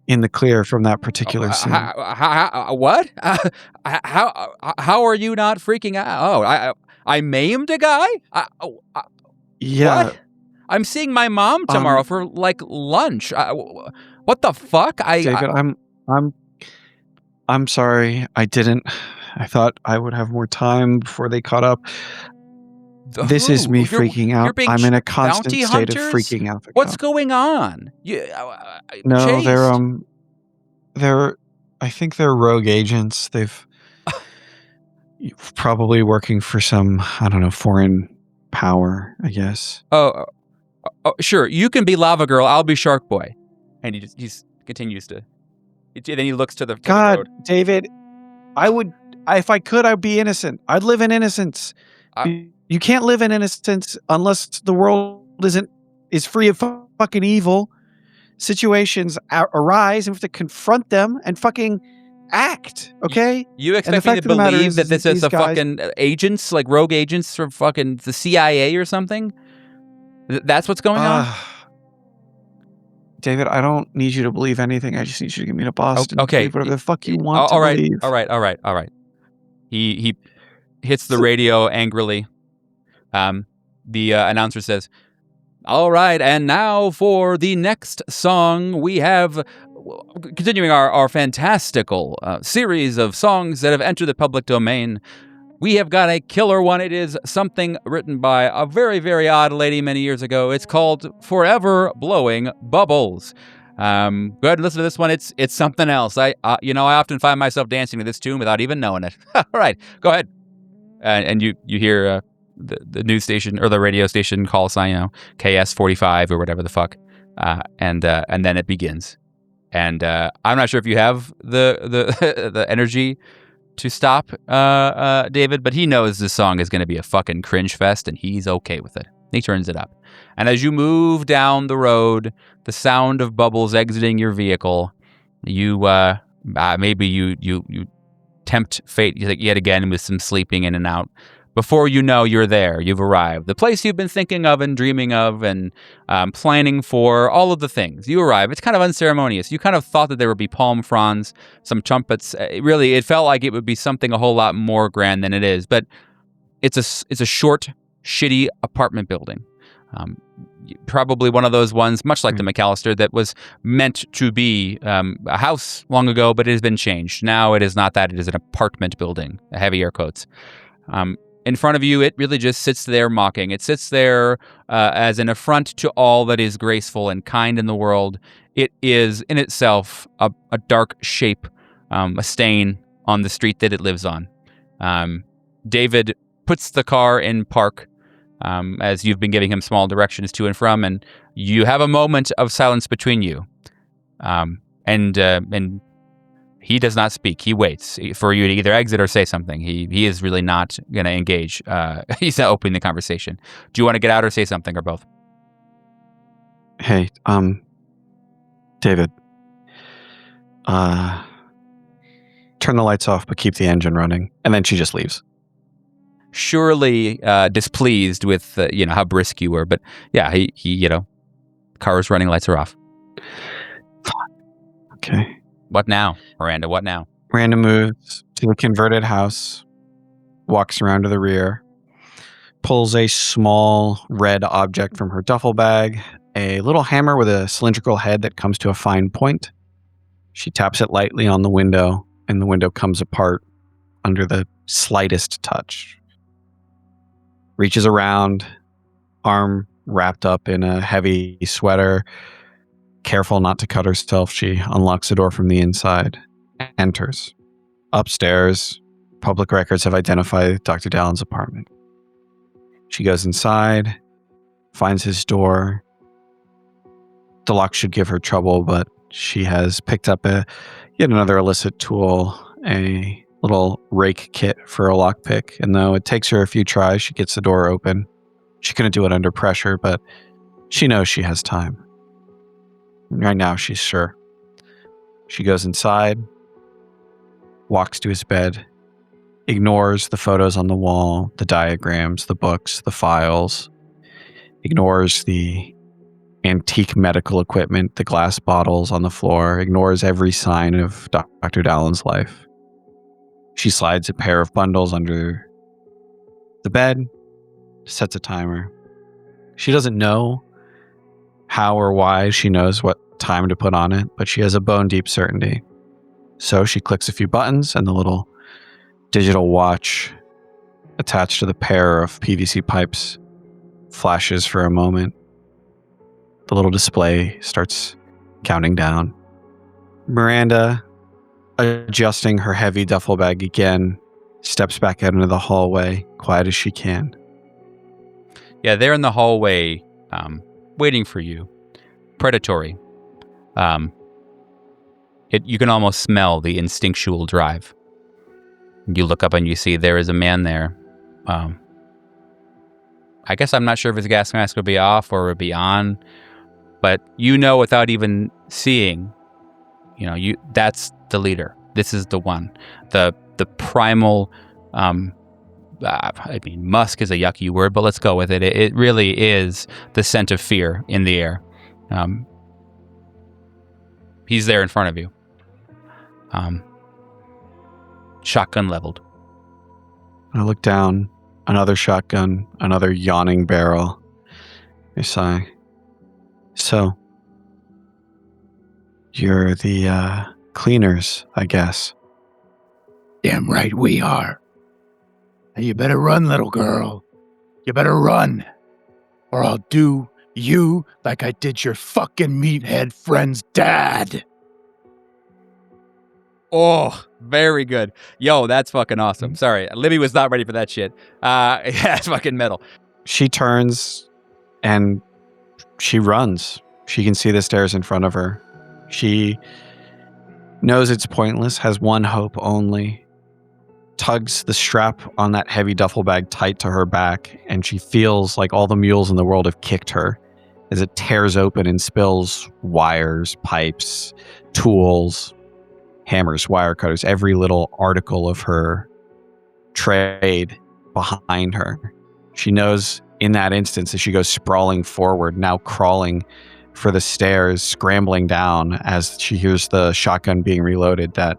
in the clear from that particular scene. what? How are you not freaking out? Oh, I maimed a guy. Yeah. What? I'm seeing my mom tomorrow for like lunch. What the fuck? David, I'm sorry. I thought I would have more time before they caught up. This is me freaking out. I'm in a constant state of freaking out. What's going on? No, Chase? they're I think they're rogue agents. They've probably working for some, I don't know, foreign power, I guess. Oh, sure. You can be Lava Girl. I'll be Shark Boy. And he continues to. Then he looks to the God, road. David, if I could, I'd be innocent. I'd live in innocence. You can't live in innocence unless the world is free of fucking evil. Situations arise, and we have to confront them and fucking act. Okay. You expect me to believe that this is a fucking agents, like rogue agents from fucking the CIA or something? That's what's going on? David, I don't need you to believe anything. I just need you to get me to Boston. Okay. Believe whatever the fuck you want to believe. All right. He hits the radio angrily. The announcer says, "All right, and now for the next song, we have, continuing our fantastical series of songs that have entered the public domain, we have got a killer one. It is something written by a very, very odd lady many years ago. It's called Forever Blowing Bubbles. Go ahead and listen to this one. It's something else. I often find myself dancing to this tune without even knowing it. All right, go ahead." And you hear the news station or the radio station call sign, KS 45 or whatever the fuck, and then it begins. And I'm not sure if you have the energy to stop David, but he knows this song is going to be a fucking cringe fest, and he's okay with it. He turns it up, and as you move down the road, the sound of bubbles exiting your vehicle, you maybe you tempt fate yet again with some sleeping in and out. Before you know, you're there. You've arrived. The place you've been thinking of and dreaming of and planning for, all of the things. You arrive. It's kind of unceremonious. You kind of thought that there would be palm fronds, some trumpets. Really, it felt like it would be something a whole lot more grand than it is. But it's a short, shitty apartment building. Probably one of those ones, much like the McAllister, that was meant to be a house long ago, but it has been changed. Now it is not that. It is an apartment building, heavy air quotes. In front of you, it really just sits there mocking. It sits there as an affront to all that is graceful and kind in the world. It is, in itself, a dark shape, a stain on the street that it lives on. David puts the car in park as you've been giving him small directions to and from, and you have a moment of silence between you. And he does not speak. He waits for you to either exit or say something. He is really not going to engage. He's not opening the conversation. Do you want to get out or say something, or both? Hey, David. Turn the lights off, but keep the engine running. And then she just leaves. Surely displeased with how brisk you were, but yeah, he car is running, lights are off. Okay. What now, Miranda? What now? Miranda moves to the converted house, walks around to the rear, pulls a small red object from her duffel bag, a little hammer with a cylindrical head that comes to a fine point. She taps it lightly on the window, and the window comes apart under the slightest touch. Reaches around, arm wrapped up in a heavy sweater. Careful not to cut herself, she unlocks the door from the inside, enters. Upstairs, public records have identified Dr. Dallon's apartment. She goes inside, finds his door. The lock should give her trouble, but she has picked up yet another illicit tool, a little rake kit for a lockpick. And though it takes her a few tries, she gets the door open. She couldn't do it under pressure, but she knows she has time. Right now, she's sure. She goes inside, walks to his bed, ignores the photos on the wall, the diagrams, the books, the files, ignores the antique medical equipment, the glass bottles on the floor, ignores every sign of Dr. Dallon's life. She slides a pair of bundles under the bed, sets a timer. She doesn't know how or why she knows what time to put on it, but she has a bone-deep certainty. So she clicks a few buttons, and the little digital watch attached to the pair of PVC pipes flashes for a moment. The little display starts counting down. Miranda, adjusting her heavy duffel bag again, steps back out into the hallway, quiet as she can. Yeah, they're in the hallway, waiting for you. Predatory. You can almost smell the instinctual drive. You look up and you see there is a man there. I guess I'm not sure if his gas mask would be off or would be on, but you know without even seeing, that's the leader. This is the one. The primal, musk is a yucky word, but let's go with it. It really is the scent of fear in the air. He's there in front of you. Shotgun leveled. I look down, another shotgun, another yawning barrel. I sigh. So, you're the cleaners, I guess. Damn right we are. Now you better run, little girl. You better run. Or I'll do you like I did your fucking meathead friend's dad. Oh, very good. Yo, that's fucking awesome. Sorry, Libby was not ready for that shit. Yeah, it's fucking metal. She turns and she runs. She can see the stairs in front of her. She knows it's pointless, has one hope only. Tugs the strap on that heavy duffel bag tight to her back, and she feels like all the mules in the world have kicked her as it tears open and spills wires, pipes, tools, hammers, wire cutters, every little article of her trade behind her. She knows in that instance, as she goes sprawling forward, now crawling for the stairs, scrambling down as she hears the shotgun being reloaded, that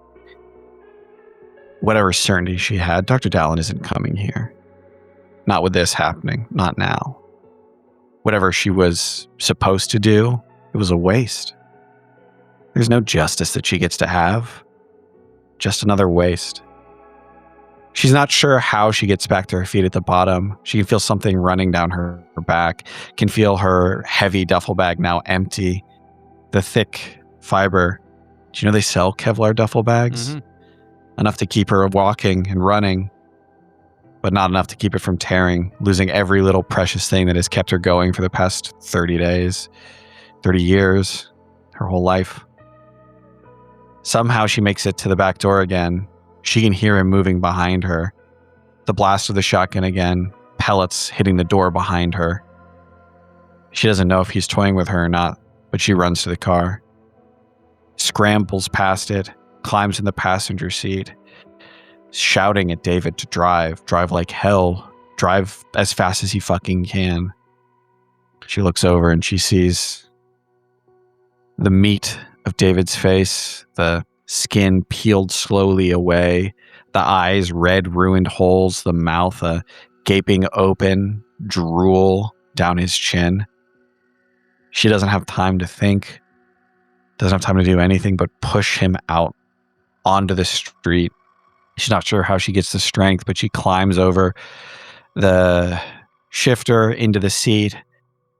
whatever certainty she had, Dr. Dallon isn't coming here. Not with this happening, not now. Whatever she was supposed to do, it was a waste. There's no justice that she gets to have. Just another waste. She's not sure how she gets back to her feet at the bottom. She can feel something running down her back, can feel her heavy duffel bag now empty. The thick fiber. Do you know they sell Kevlar duffel bags? Mm-hmm. Enough to keep her walking and running, but not enough to keep it from tearing, losing every little precious thing that has kept her going for the past 30 days, 30 years, her whole life. Somehow she makes it to the back door again. She can hear him moving behind her. The blast of the shotgun again, pellets hitting the door behind her. She doesn't know if he's toying with her or not, but she runs to the car, scrambles past it, climbs in the passenger seat, shouting at David to drive like hell, drive as fast as he fucking can. She looks over and she sees the meat of David's face, the skin peeled slowly away, the eyes red ruined holes, the mouth gaping open, drool down his chin. She doesn't have time to think, doesn't have time to do anything but push him out onto the street. She's not sure how she gets the strength, but she climbs over the shifter into the seat,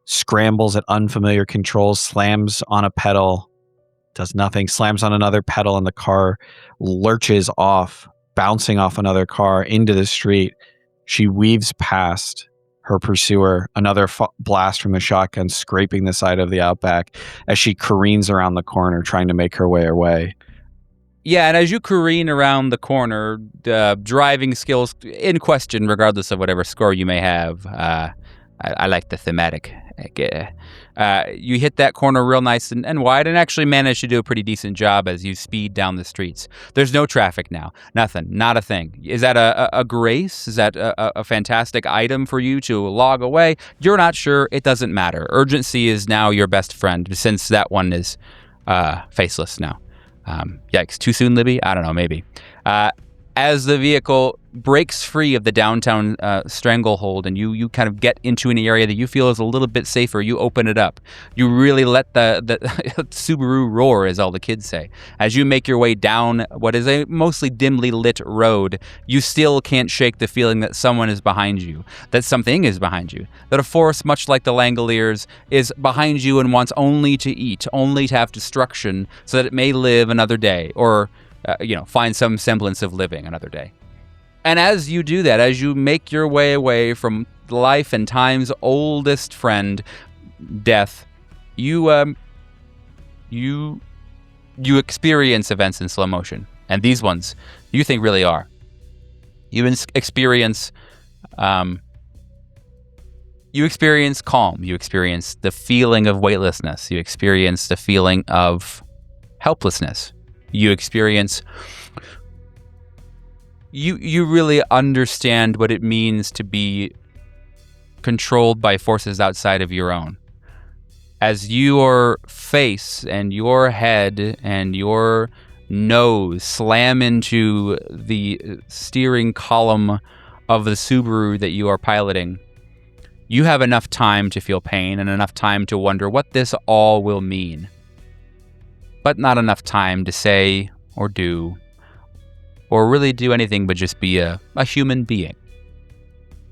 scrambles at unfamiliar controls, slams on a pedal, does nothing, slams on another pedal, and the car lurches off, bouncing off another car into the street. She weaves past her pursuer, another blast from the shotgun scraping the side of the Outback as she careens around the corner trying to make her way away. Yeah, and as you careen around the corner, driving skills in question, regardless of whatever score you may have. I like the thematic. You hit that corner real nice and wide, and actually manage to do a pretty decent job as you speed down the streets. There's no traffic now. Nothing. Not a thing. Is that a grace? Is that a fantastic item for you to log away? You're not sure. It doesn't matter. Urgency is now your best friend, since that one is faceless now. Yikes. Too soon, Libby? I don't know. Maybe. As the vehicle breaks free of the downtown stranglehold and you kind of get into an area that you feel is a little bit safer, you open it up. You really let the Subaru roar, as all the kids say. As you make your way down what is a mostly dimly lit road, you still can't shake the feeling that someone is behind you, that something is behind you, that a force much like the Langoliers is behind you and wants only to eat, only to have destruction so that it may live another day, or find some semblance of living another day. And as you do that, as you make your way away from life and time's oldest friend, death, you experience events in slow motion. And these ones, you think really are. You experience calm. You experience the feeling of weightlessness. You experience the feeling of helplessness. You experience... You really understand what it means to be controlled by forces outside of your own. As your face and your head and your nose slam into the steering column of the Subaru that you are piloting, you have enough time to feel pain and enough time to wonder what this all will mean. But not enough time to say or do or really do anything but just be a human being.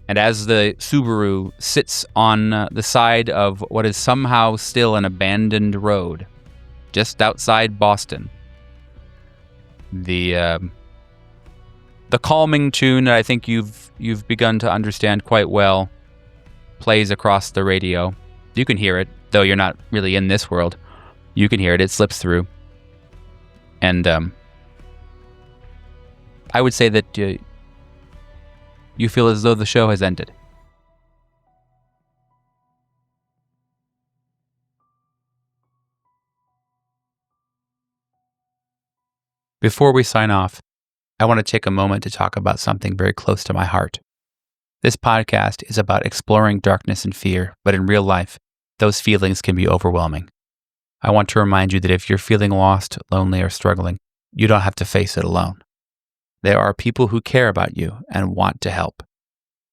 And as the Subaru sits on the side of what is somehow still an abandoned road, just outside Boston, the calming tune that I think you've begun to understand quite well plays across the radio. You can hear it, though you're not really in this world. You can hear it. It slips through. And I would say that you feel as though the show has ended. Before we sign off, I want to take a moment to talk about something very close to my heart. This podcast is about exploring darkness and fear, but in real life, those feelings can be overwhelming. I want to remind you that if you're feeling lost, lonely, or struggling, you don't have to face it alone. There are people who care about you and want to help.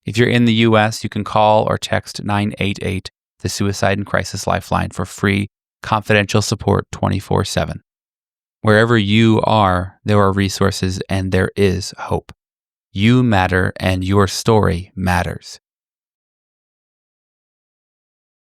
If you're in the U.S., you can call or text 988, the Suicide and Crisis Lifeline, for free, confidential support 24/7. Wherever you are, there are resources and there is hope. You matter and your story matters.